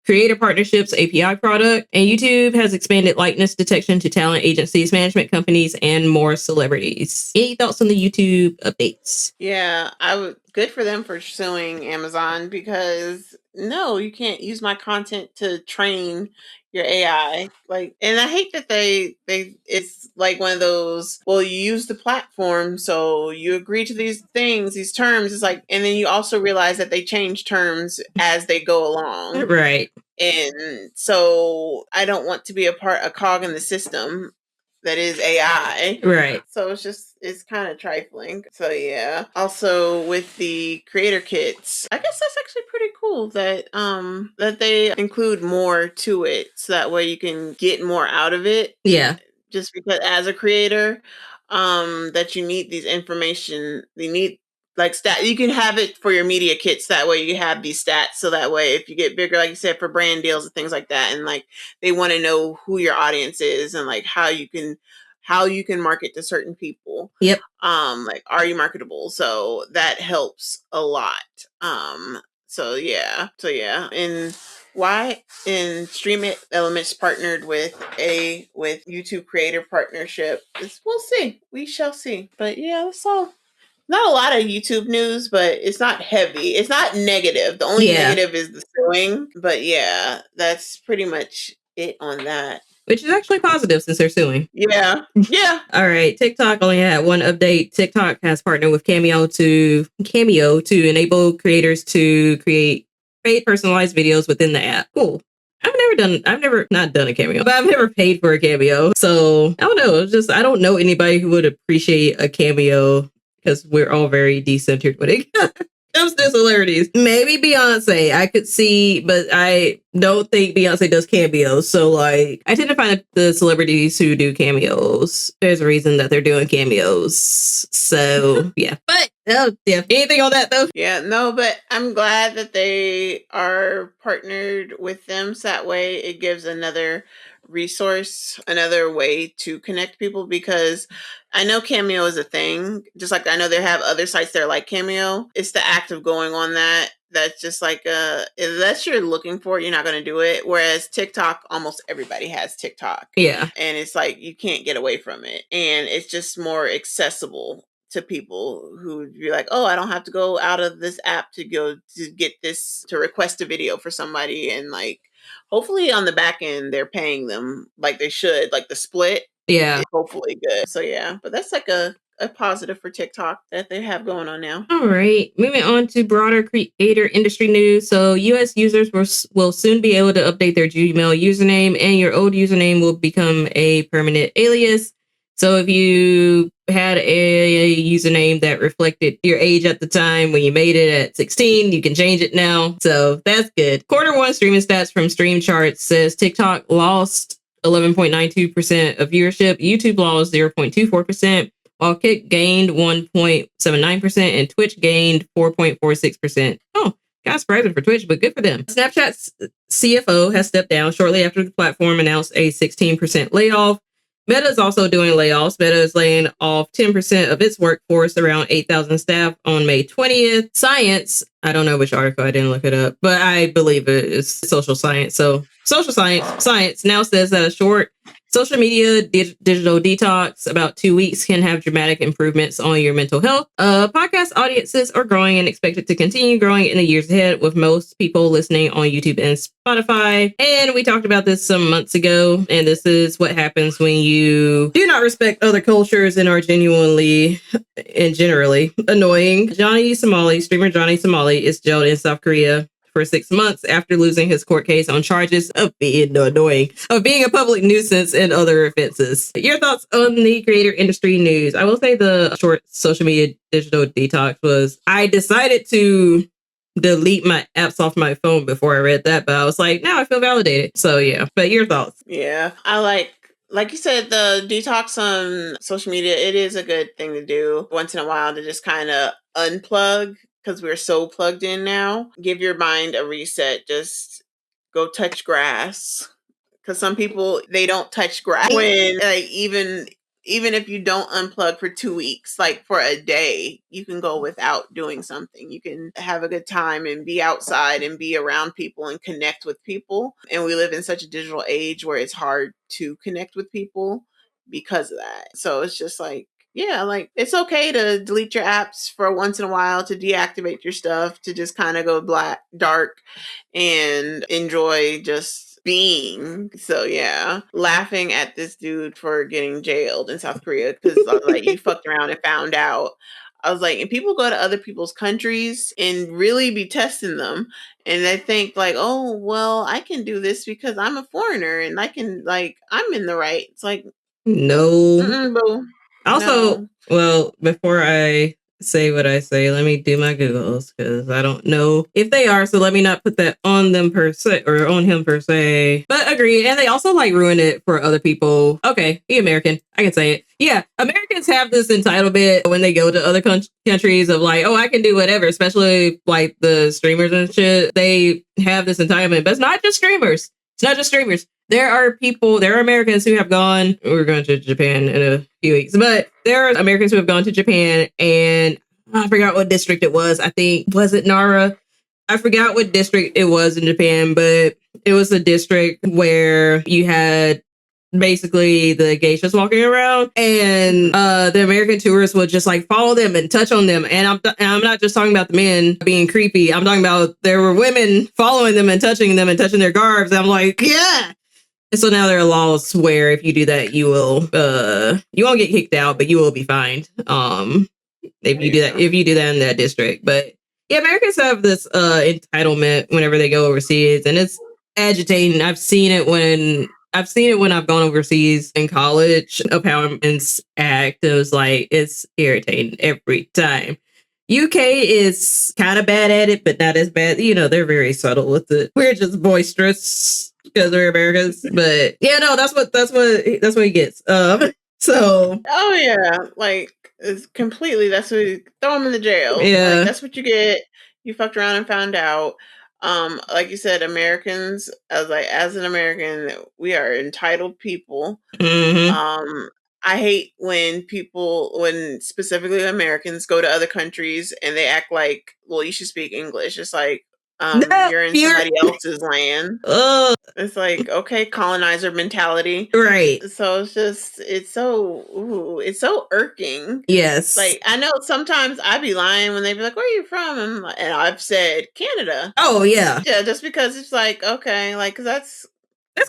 Creator Partnerships API product, and YouTube has expanded likeness detection to talent agencies, management companies, and more celebrities. Any thoughts on the YouTube updates? Yeah, good for them for suing Amazon because no, you can't use my content to train your AI. Like, and I hate that they it's like one of those, well, you use the platform, so you agree to these things, these terms. It's like, and then you also realize that they change terms as they go along. Right. And so I don't want to be a cog in the system that is AI. Right. So it's kind of trifling. So yeah. Also with the creator kits, I guess that's actually pretty cool that they include more to it so that way you can get more out of it. Yeah. Just because as a creator, that you need these information, you need like stat, you can have it for your media kits, that way you have these stats, so that way if you get bigger, like you said, for brand deals and things like that, and like they want to know who your audience is and like how you can market to certain people. Yep. Like, are you marketable? So that helps a lot. So yeah, and why in Stream Elements partnered with YouTube Creator Partnership, we'll see, we shall see. But yeah, that's all. Not a lot of YouTube news, but it's not heavy. It's not negative. The only negative is the suing. But yeah, that's pretty much it on that. Which is actually positive since they're suing. Yeah. Yeah. All right. TikTok only had one update. TikTok has partnered with Cameo to enable creators to create personalized videos within the app. Cool. I've never not done a Cameo, but I've never paid for a Cameo. So I don't know. It's just, I don't know anybody who would appreciate a Cameo because we're all very decentered when it comes to celebrities. Maybe Beyonce, I could see, but I don't think Beyonce does cameos. So like, I tend to find the celebrities who do cameos, there's a reason that they're doing cameos. So yeah, but yeah. Anything on that though? Yeah, no, but I'm glad that they are partnered with them. So that way it gives another resource, another way to connect people, because I know Cameo is a thing. Just like I know they have other sites that are like Cameo. It's the act of going on that's just like unless you're looking for it, you're not going to do it. Whereas TikTok, almost everybody has TikTok. Yeah. And it's like you can't get away from it. And it's just more accessible to people who you're like, oh, I don't have to go out of this app to go to get this, to request a video for somebody. And like, hopefully on the back end, they're paying them like they should, like the split. Yeah. Hopefully good. So yeah, but that's like a positive for TikTok that they have going on now. All right, moving on to broader creator industry news. So, US users will soon be able to update their Gmail username, and your old username will become a permanent alias. So, if you had a username that reflected your age at the time when you made it at 16, you can change it now. So, that's good. Quarter one streaming stats from Stream Charts says TikTok lost 11.92% of viewership, YouTube lost 0.24%. While Kick gained 1.79% and Twitch gained 4.46%. Oh, kind of surprising for Twitch, but good for them. Snapchat's CFO has stepped down shortly after the platform announced a 16% layoff. Meta is also doing layoffs. Meta is laying off 10% of its workforce, around 8,000 staff, on May 20th. Science, I don't know which article, I didn't look it up, but I believe it is Social Science. So Social Science now says that a short social media digital detox, about 2 weeks, can have dramatic improvements on your mental health. Podcast audiences are growing and expected to continue growing in the years ahead, with most people listening on YouTube and Spotify. And we talked about this some months ago, and this is what happens when you do not respect other cultures and are genuinely and generally annoying. Streamer Johnny Somali, is jailed in South Korea for 6 months after losing his court case on charges of being annoying, of being a public nuisance, and other offenses. Your thoughts on the creator industry news? I will say the short social media digital detox was, I decided to delete my apps off my phone before I read that, but I was like, now I feel validated. So yeah, but your thoughts? Yeah, I like you said, the detox on social media, it is a good thing to do once in a while, to just kind of unplug, because we're so plugged in now. Give your mind a reset. Just go touch grass. Because some people, they don't touch grass. When even if you don't unplug for 2 weeks, like for a day, you can go without doing something. You can have a good time and be outside and be around people and connect with people. And we live in such a digital age where it's hard to connect with people because of that. So it's just like, yeah, like it's okay to delete your apps for once in a while, to deactivate your stuff, to just kind of go dark and enjoy just being. So yeah, laughing at this dude for getting jailed in South Korea because like you fucked around and found out. I was like, and people go to other people's countries and really be testing them, and they think like, oh well, I can do this because I'm a foreigner and I can, like, I'm in the right. It's like, no. boo. Also, No. well, before I say what I say, let me do my Googles, because I don't know if they are. So let me not put that on them per se, or on him per se. But agree. And they also like ruin it for other people. Okay, be American. I can say it. Yeah, Americans have this entitlement when they go to other countries of like, oh, I can do whatever, especially like the streamers and shit. They have this entitlement, but it's not just streamers. It's not just streamers. There are Americans who have gone, we're going to Japan in a few weeks, but there are Americans who have gone to Japan, and I forgot what district it was. I think, was it Nara? I forgot what district it was in Japan, but it was a district where you had basically the geishas walking around, and the American tourists would just like follow them and touch on them. And I'm not just talking about the men being creepy. I'm talking about there were women following them and touching their garbs. And I'm like, yeah. And so now there are laws where if you do that, you won't get kicked out, but you will be fined. If you do that in that district. But yeah, Americans have this entitlement whenever they go overseas, and it's agitating. I've seen it when I've gone overseas in college, of how Americans act. It was like, it's irritating every time. UK is kind of bad at it, but not as bad. You know, they're very subtle with it. We're just boisterous because we're Americans. But yeah, no, that's what he gets. So, oh yeah, like it's completely. That's what throw him in the jail. Yeah, like, that's what you get. You fucked around and found out. Like you said, Americans, as an American, we are entitled people. mm-hmm. I hate when specifically Americans go to other countries and they act like, well, you should speak English. It's like, you're in somebody else's land. It's like, okay, colonizer mentality. Right. So it's so irking. Yes. Like, I know sometimes I be lying when they be like, where are you from? And I've said Canada. Oh, yeah. Yeah, just because it's like, okay, like, 'cause that's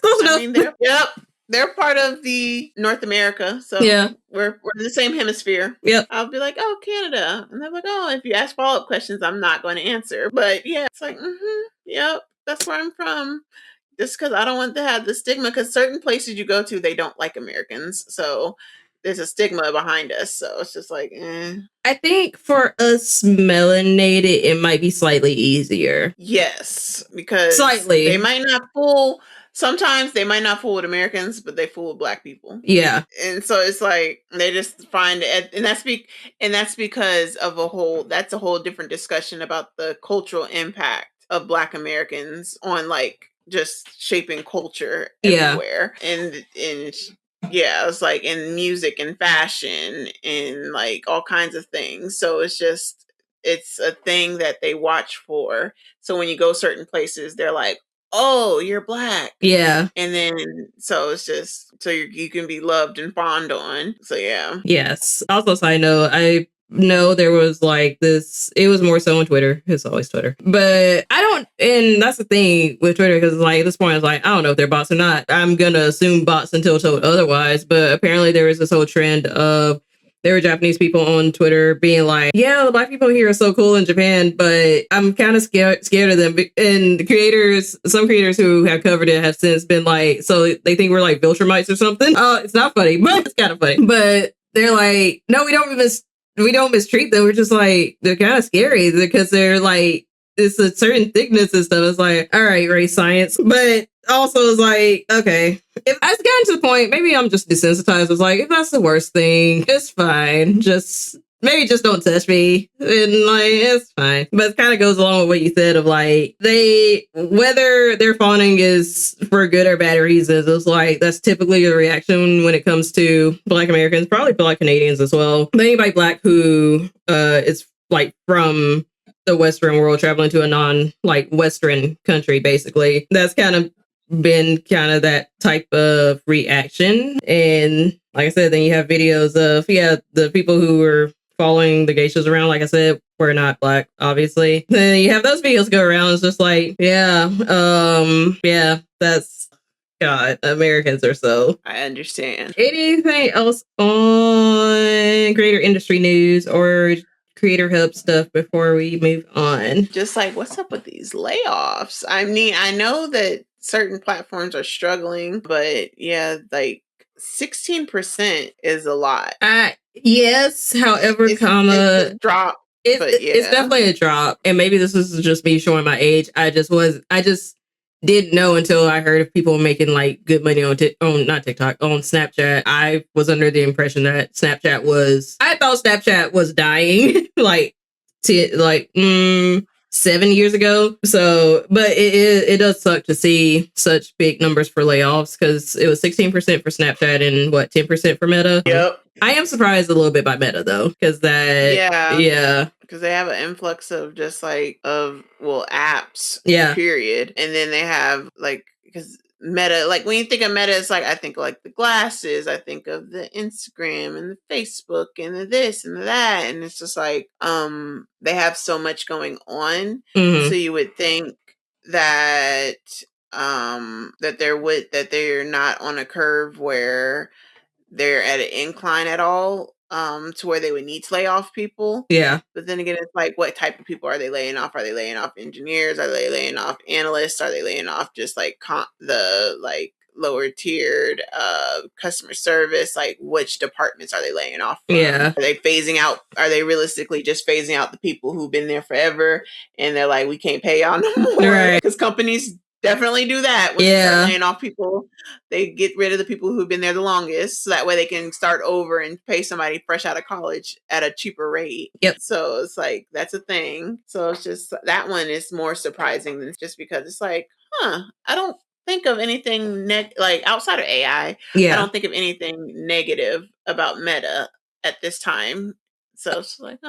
close enough. Yep. they're part of the North America, so Yeah. we're in the same hemisphere. Yep. I'll be like, oh, Canada, and they're like, oh, if you ask follow-up questions, I'm not going to answer. But yeah, it's like, yep, that's where I'm from. Just because I don't want to have the stigma, because certain places you go to, they don't like Americans, so there's a stigma behind us. So it's just like, I think for us melanated, it might be slightly easier. yes, because Slightly. they might not fool. Sometimes they might not fool with Americans, but they fool with Black people. Yeah. And so it's like they just find it, and that's because of that's a whole different discussion about the cultural impact of Black Americans on like just shaping culture everywhere. And yeah, it's like in music and fashion and like all kinds of things. So it's a thing that they watch for. So when you go certain places, they're like, oh, you're Black. Yeah. And then, so it's just, so you can be loved and fawned on. So yeah. Yes. Also, side note, I know there was like this, it was more so on Twitter. It's always Twitter. But I don't, and that's the thing with Twitter, because like at this point, it's like, I don't know if they're bots or not. I'm going to assume bots until told otherwise. But apparently there is this whole trend of, there were Japanese people on Twitter being like, yeah, the Black people here are so cool in Japan, but I'm kind of scared of them. And the creators, some creators who have covered it have since been like, so they think we're like Viltrumites or something. It's not funny, but it's kind of funny. But they're like, no, we don't mistreat them. We're just like, they're kind of scary because they're like, it's a certain thickness and stuff. It's like, all right, race science. But also it's like, okay, if I've gotten to the point, maybe I'm just desensitized. It's like, if that's the worst thing, it's fine. Maybe just don't touch me. And like, it's fine. But it kind of goes along with what you said of like, whether their fawning is for good or bad reasons, it's like, that's typically a reaction when it comes to Black Americans, probably Black Canadians as well. But anybody Black who is like from the Western world traveling to a non-like Western country, basically, that's kind of been kind of that type of reaction. And like I said, then you have videos of, the people who were following the geishas around, like I said, were not Black, obviously. Then you have those videos go around. It's just like, that's, God, Americans are so. I understand. Anything else on greater industry news or Creator Hub stuff before we move on? Just like, what's up with these layoffs? I mean, I know that certain platforms are struggling, but yeah, like 16% is a lot. Yes, however, it's a drop. It's definitely a drop. And maybe this is just me showing my age. I just didn't know until I heard of people making like good money on not TikTok, on Snapchat. I was under the impression that I thought Snapchat was dying like 7 years ago. So, but it does suck to see such big numbers for layoffs, because it was 16% for Snapchat and 10% for Meta. Yep. I am surprised a little bit by Meta though, because because they have an influx of just like apps, period, and then they have like, because Meta, like when you think of Meta, it's like I think like the glasses, I think of the Instagram and the Facebook and the this and the that, and it's just like they have so much going on, so you would think that that they're not on a curve where they're at an incline at all, to where they would need to lay off people. Yeah. But then again, it's like, what type of people are they laying off? Are they laying off engineers? Are they laying off analysts? Are they laying off just like the like lower tiered customer service? Like, which departments are they laying off from? Yeah. Are they realistically just phasing out the people who've been there forever and they're like, we can't pay y'all no more? Right. Because companies definitely do that. When they start laying off people, they get rid of the people who've been there the longest, so that way they can start over and pay somebody fresh out of college at a cheaper rate. Yep. So it's like, that's a thing. So it's just, that one is more surprising than just because it's like, I don't think of anything like outside of AI. I don't think of anything negative about Meta at this time. So it's like,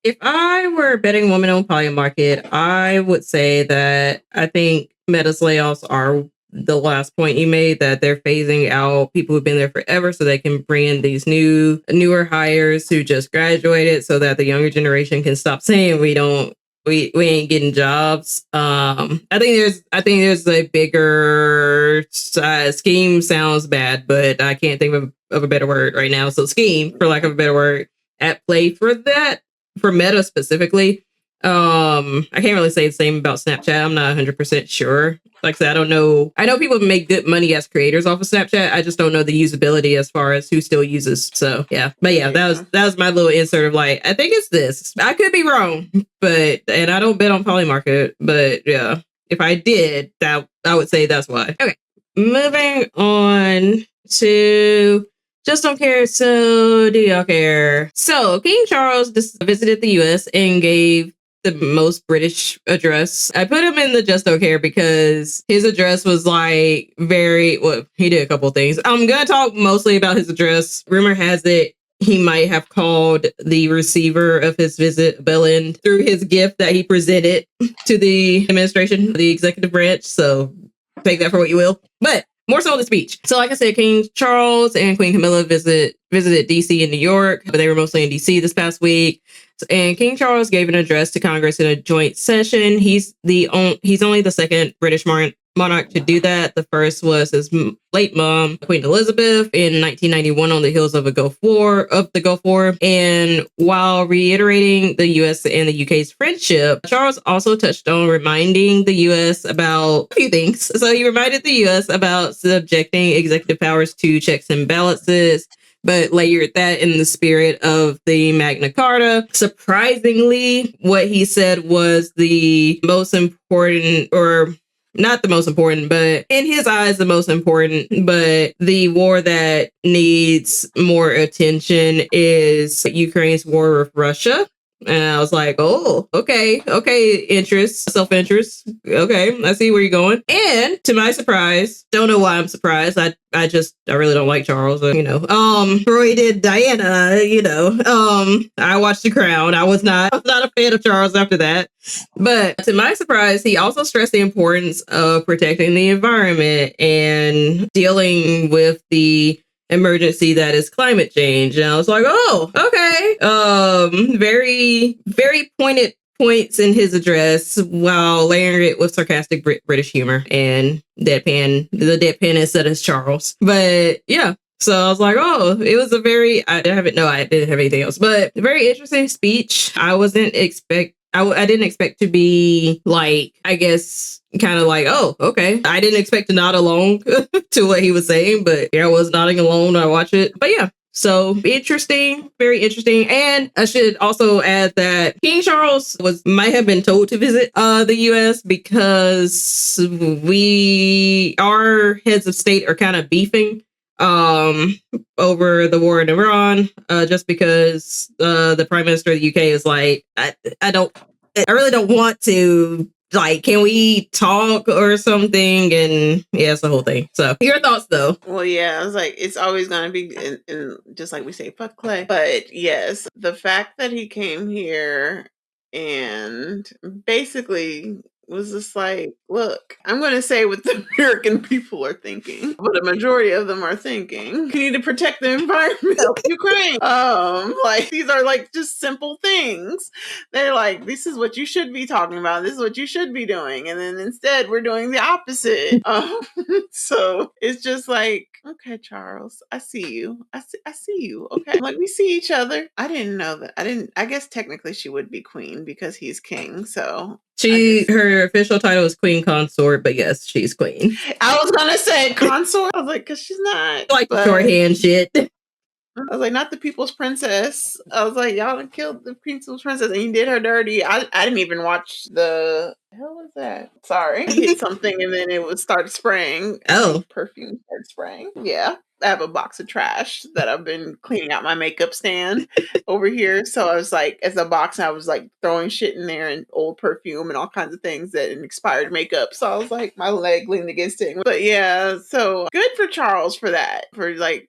if I were a betting woman on Poly Market, I would say that I think Meta's layoffs are the last point you made, that they're phasing out people who've been there forever so they can bring in these newer hires who just graduated, so that the younger generation can stop saying we don't we ain't getting jobs. I think there's a bigger scheme. Sounds bad, but I can't think of a better word right now. So scheme, for lack of a better word, at play for that, for Meta specifically. I can't really say the same about Snapchat. I'm not 100% sure. Like I said, I don't know. I know people make good money as creators off of Snapchat. I just don't know the usability as far as who still uses. So yeah, but yeah, that was my little insert of like, I think it's this. I could be wrong, and I don't bet on Polymarket, but yeah, if I did, that I would say that's why. Okay, moving on to Just Don't Care. So do y'all care? So King Charles just visited the U.S. and gave the most British address. I put him in the Just Don't Care because his address was like he did a couple things. I'm going to talk mostly about his address. Rumor has it he might have called the receiver of his visit bellend through his gift that he presented to the administration, the executive branch. So take that for what you will. But more so the speech. So like I said, King Charles and Queen Camilla visited DC and New York, but they were mostly in DC this past week. And King Charles gave an address to Congress in a joint session. He's only the second British monarch to do that. The first was his late mom, Queen Elizabeth, in 1991 on the heels of the Gulf War. And while reiterating the U.S. and the U.K.'s friendship, Charles also touched on reminding the U.S. about a few things. So he reminded the U.S. about subjecting executive powers to checks and balances, but layered that in the spirit of the Magna Carta. Surprisingly, what he said was the most important, or not the most important, but in his eyes, the most important. But the war that needs more attention is Ukraine's war with Russia. And I was like, oh, okay, self-interest. Okay, I see where you're going. And to my surprise, don't know why I'm surprised. I really don't like Charles. Roy did Diana, I watched The Crown. I was not a fan of Charles after that. But to my surprise, he also stressed the importance of protecting the environment and dealing with the emergency that is climate change. And I was like, oh, okay. Very, very pointed points in his address while layering it with sarcastic British humor and the deadpan said as Charles. But yeah. So I was like, oh, it was I didn't have anything else, but a very interesting speech. I didn't expect to be like, I guess, kind of like, oh, okay. I didn't expect to nod along to what he was saying, but here I was nodding along when I watch it. But yeah, so interesting, very interesting. And I should also add that King Charles might have been told to visit the U.S. because our heads of state are kind of beefing over the war in Iran, just because the prime minister of the UK is like, I really don't want to, like, can we talk or something? And yeah, it's the whole thing. So your thoughts though? Well, yeah, I was like, it's always going to be, in just like we say, fuck Klay. But yes, the fact that he came here and basically was just like, look, I'm going to say what the American people are thinking, but a majority of them are thinking, you need to protect the environment of Ukraine. Like, these are like just simple things. They're like, this is what you should be talking about. This is what you should be doing. And then instead we're doing the opposite. So it's just like, okay, Charles, I see you. I see you. Okay. Like, we see each other. I didn't know that. I guess technically she would be queen because he's king. So her official title is Queen Consort, but yes, she's queen. I was gonna say consort. I was like, because she's not like shorthand shit. I was like, not the people's princess. I was like, y'all done killed the people's princess and you did her dirty. I didn't even watch the hell was that? Sorry. I hit something and then it would start spraying. Oh. Perfume started spraying. Yeah. I have a box of trash that I've been cleaning out my makeup stand over here. So I was like, as a box, I was like throwing shit in there and old perfume and all kinds of things and expired makeup. So I was like, my leg leaned against it. But yeah, so good for Charles for that. For like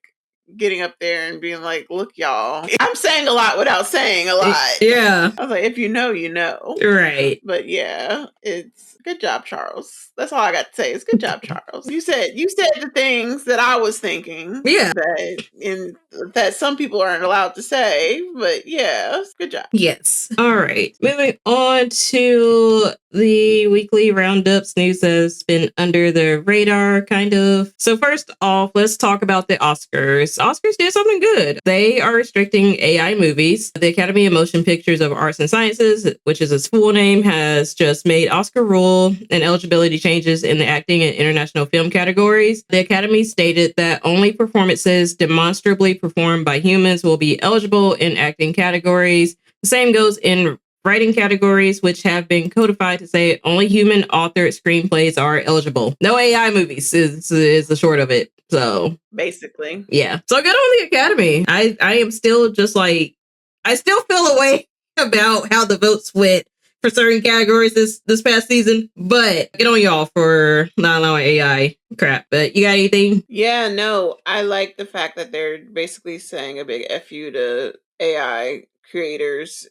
getting up there and being like, look, y'all, I'm saying a lot without saying a lot. Yeah. I was like, if you know, you know. Right. But yeah, it's good job, Charles. That's all I got to say. It's good job, Charles. You said the things that I was thinking. Yeah. That some people aren't allowed to say. But yeah, good job. Yes. All right. Moving on to the weekly roundups. News that's been under the radar, kind of. So first off, let's talk about the Oscars. Oscars did something good. They are restricting AI movies. The Academy of Motion Pictures of Arts and Sciences, which is its full name, has just made Oscar rule and eligibility changes in the acting and international film categories. The Academy stated that only performances demonstrably performed by humans will be eligible in acting categories. The same goes in writing categories, which have been codified to say only human authored screenplays are eligible. No AI movies is the short of it. So basically, yeah. So good on the Academy. I am still just like, I still feel a way about how the votes went for certain categories this past season, but good on y'all for not allowing AI crap. But you got anything? Yeah, no, I like the fact that they're basically saying a big F you to AI creators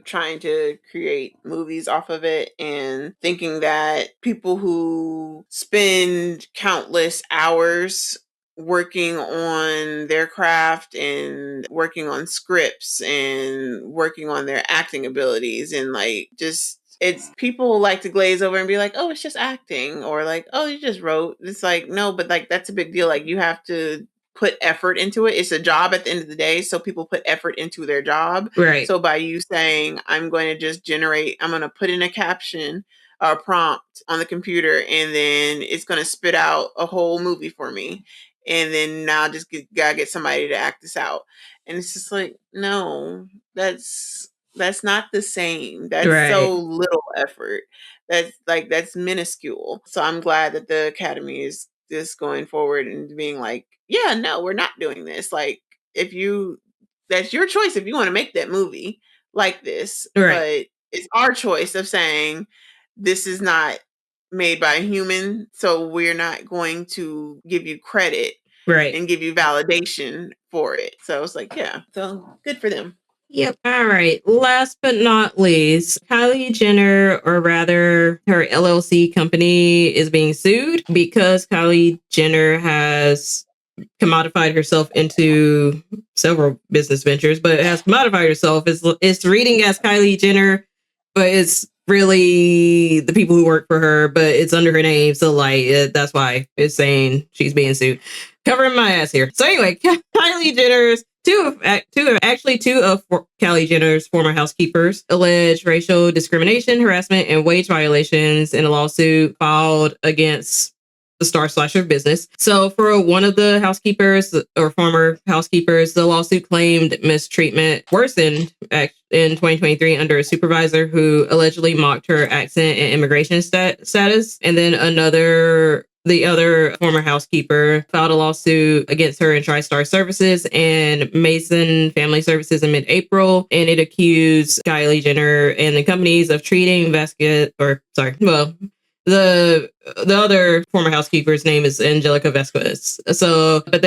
trying to create movies off of it and thinking that people who spend countless hours working on their craft and working on scripts and working on their acting abilities and like just it's people like to glaze over and be like, oh, it's just acting, or like, oh, you just wrote. It's like, no, but like that's a big deal. Like you have to put effort into it. It's a job at the end of the day. So people put effort into their job. Right. So by you saying, I'm going to just generate, I'm going to put in a caption, a prompt on the computer, and then it's going to spit out a whole movie for me. And then now just gotta get somebody to act this out. And it's just like, no, that's not the same. That's Right. so little effort. That's minuscule. So I'm glad that the Academy is just going forward and being like, yeah, no, we're not doing this. Like that's your choice if you want to make that movie like this. Right. But it's our choice of saying this is not made by a human, so we're not going to give you credit Right. and give you validation for it. So it's like, yeah, so good for them. Yep. All right. Last but not least, Kylie Jenner, or rather her LLC company, is being sued because Kylie Jenner has commodified herself into several business ventures, but has commodified herself. It's reading as Kylie Jenner, but it's really the people who work for her, but it's under her name. So like, that's why it's saying she's being sued. Covering my ass here. So anyway, Kylie Jenner's two of Kylie Jenner's former housekeepers alleged racial discrimination, harassment, and wage violations in a lawsuit filed against the Star Slasher business. So for one of the housekeepers or former housekeepers, the lawsuit claimed mistreatment worsened in 2023 under a supervisor who allegedly mocked her accent and immigration status. And then the other former housekeeper filed a lawsuit against her in TriStar Services and Mason Family Services in mid-April, and it accused Kylie Jenner and the companies of treating the other former housekeeper's name is Angelica Vasquez. So, but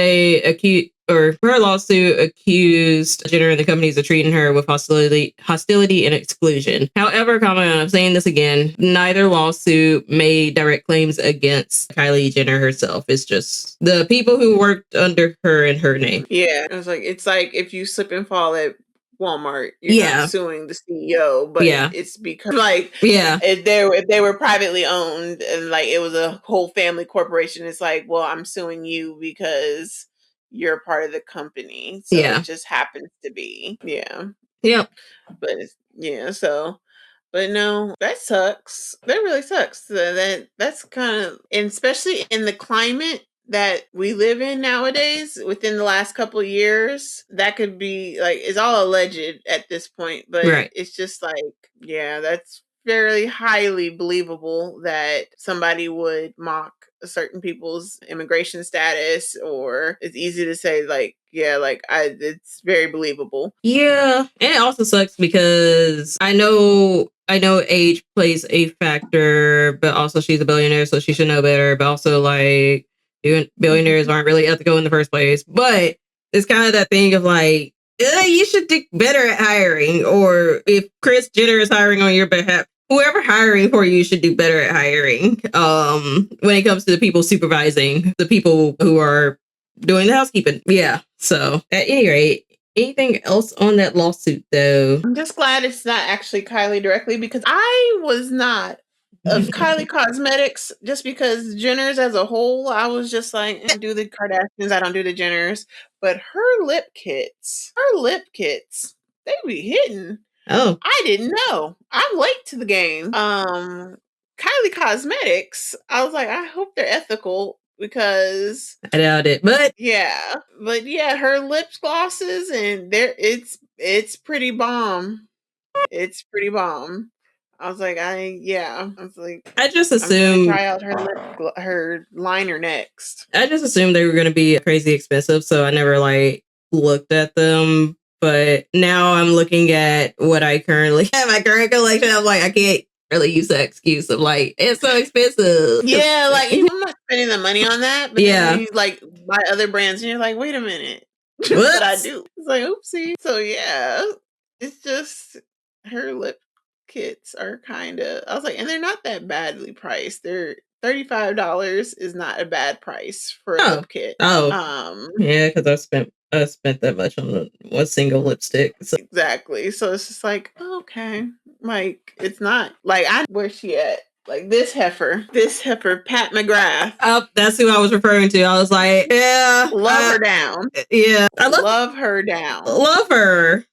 her lawsuit accused Jenner and the companies of treating her with hostility and exclusion. However, I'm saying this again, neither lawsuit made direct claims against Kylie Jenner herself. It's just the people who worked under her and her name. Yeah, it's like if you slip and fall at Walmart, you're not suing the CEO, but it's because if they were privately owned and like it was a whole family corporation, it's like, well, I'm suing you because you're part of the company. So it just happens to be. Yeah. Yep. But no, that sucks. That really sucks. That's kind of, and especially in the climate that we live in nowadays, within the last couple of years, that could be like, it's all alleged at this point, but it's just like, yeah, that's fairly highly believable that somebody would mock certain people's immigration status, or it's easy to say like, yeah, like it's very believable. Yeah, and it also sucks because I know age plays a factor, but also she's a billionaire, so she should know better. But also, like, billionaires aren't really ethical in the first place. But it's kind of that thing of like, you should do better at hiring. Or if Kris Jenner is hiring on your behalf, whoever hiring for you should do better at hiring. When it comes to the people supervising the people who are doing the housekeeping. Yeah. So at any rate, anything else on that lawsuit though? I'm just glad it's not actually Kylie directly, because I was not of Kylie Cosmetics, just because Jenners as a whole, I was just like, I do the Kardashians, I don't do the Jenners. But her lip kits, they be hitting. Oh, I didn't know. I'm late to the game. Kylie Cosmetics, I was like, I hope they're ethical, because I doubt it, but yeah, her lip glosses, and it's pretty bomb. It's pretty bomb. I was like, I was like, I just I'm gonna assumed try out her liner next. I just assumed they were going to be crazy expensive, so I never like looked at them. But now I'm looking at what I currently have, my current collection. I'm like, I can't really use that excuse of like, it's so expensive. Yeah, like I'm not spending the money on that. But Yeah. then you like buy other brands, and you're like, wait a minute, but I Whoops. do. It's like, oopsie. So yeah, it's just her lip kits are kind of. I was like, and they're not that badly priced. They're $35 is not a bad price for a lip kit. Oh, yeah, because I spent that much on one single lipstick. So. Exactly. So it's just like, okay, like it's not like where's she at? Like this heifer, Pat McGrath. Oh, that's who I was referring to. I was like, yeah, love her down. Yeah, I love her down. Love her.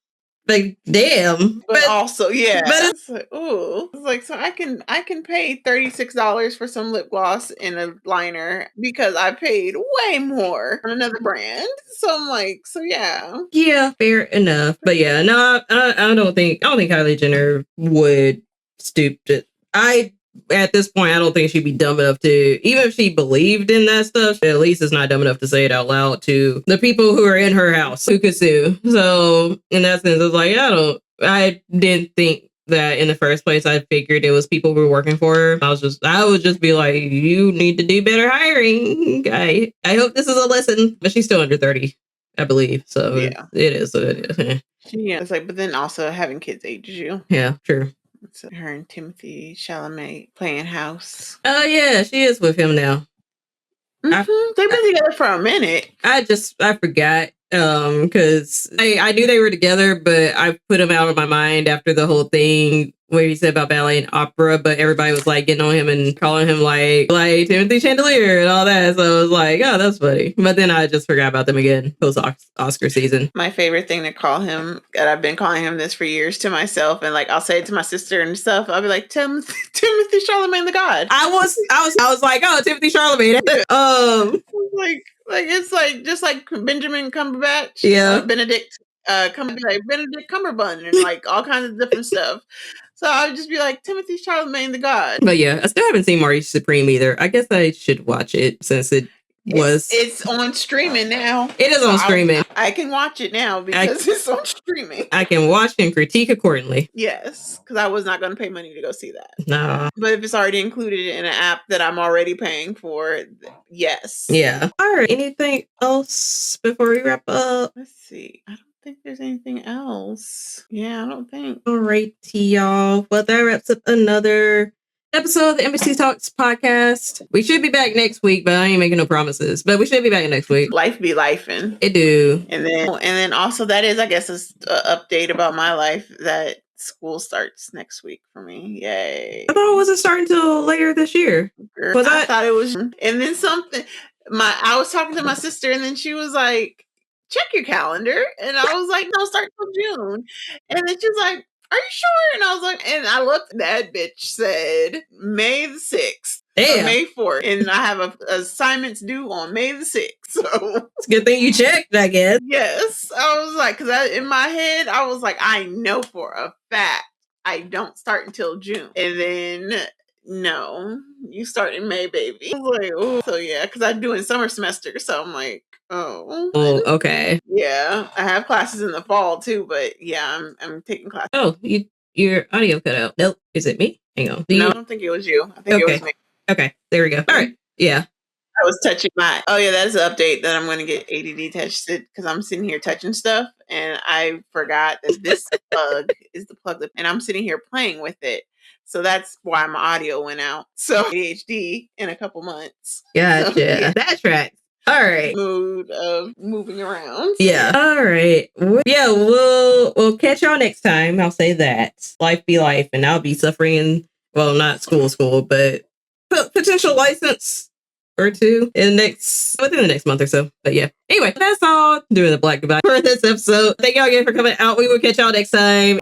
Like, damn. But also, yeah. But it's like, ooh. It's like, so I can pay $36 for some lip gloss and a liner, because I paid way more on another brand. So I'm like, so yeah. Yeah, fair enough. But yeah, no, I don't think Kylie Jenner would stoop to. At this point, I don't think she'd be dumb enough to, even if she believed in that stuff, at least it's not dumb enough to say it out loud to the people who are in her house who could sue. So in that sense, it's like, I didn't think that in the first place. I figured it was people who were working for her. I would just be like, you need to do better hiring. I hope this is a lesson. But she's still under 30, I believe. So yeah, it is. Yeah, it's like, but then also having kids ages you. Yeah, true. So her and Timothy Chalamet playing house. Oh yeah, she is with him now. They've been together for a minute. I forgot because I knew they were together, but I put him out of my mind after the whole thing where he said about ballet and opera. But everybody was like getting on him and calling him like Timothy Chandelier and all that. So I was like, oh, that's funny. But then I just forgot about them again post Oscar season. My favorite thing to call him, and I've been calling him this for years to myself, and like I'll say it to my sister and stuff. I'll be like, Timothy Charlemagne the God. I was like, oh, Timothy Charlemagne. Like it's like just like Benjamin Cumberbatch. Yeah. Benedict Benedict Cumberbund and like all kinds of different stuff. So I would just be like, Timothy Charlemagne the God. But yeah, I still haven't seen Maurice Supreme either. I guess I should watch it since it's on streaming now. It is on streaming. I can watch it now because it's on streaming. I can watch and critique accordingly. Yes, because I was not going to pay money to go see that. Nah. But if it's already included in an app that I'm already paying for, yes. Yeah. All right. Anything else before we wrap up? Let's see. I don't think there's anything else. Yeah, I don't think. All right, y'all. Well, that wraps up another episode of the Embassy Talks podcast. We should be back next week, but I ain't making no promises. But we should be back next week. Life be lifing. It do. And then also that is, I guess, an update about my life that school starts next week for me. Yay! I thought it wasn't starting until later this year. Girl, I thought it was, and then something. I was talking to my sister, and then she was like, check your calendar. And I was like, no, start till June. And then she's like, are you sure? And I was like, and I looked, that bitch said May the 6th. Damn. May 4th. And I have assignments due on May the 6th. So it's a good thing you checked, I guess. Yes. I was like, because in my head, I was like, I know for a fact I don't start until June. And then no, you start in May, baby. I was like, oh, so yeah, because I'm doing summer semester. So I'm like, oh, okay. Yeah, I have classes in the fall too, but yeah, I'm taking classes. Oh, your audio cut out. Nope. Is it me? Hang on. No, I don't think it was you. I think it was me. Okay, there we go. All right. Yeah. was touching my. Oh yeah, that's an update that I'm going to get ADD tested because I'm sitting here touching stuff and I forgot that this plug is the plug, and I'm sitting here playing with it. So that's why my audio went out. So ADHD in a couple months. Gotcha. So, yeah. That tracks. All right. Mood of moving around. Yeah. All right. Yeah, we'll catch y'all next time. I'll say that. Life be life, and I'll be suffering. Well, not school, but potential license or two within the next month or so. But yeah. Anyway, that's all. Doing the black goodbye for this episode. Thank y'all again for coming out. We will catch y'all next time.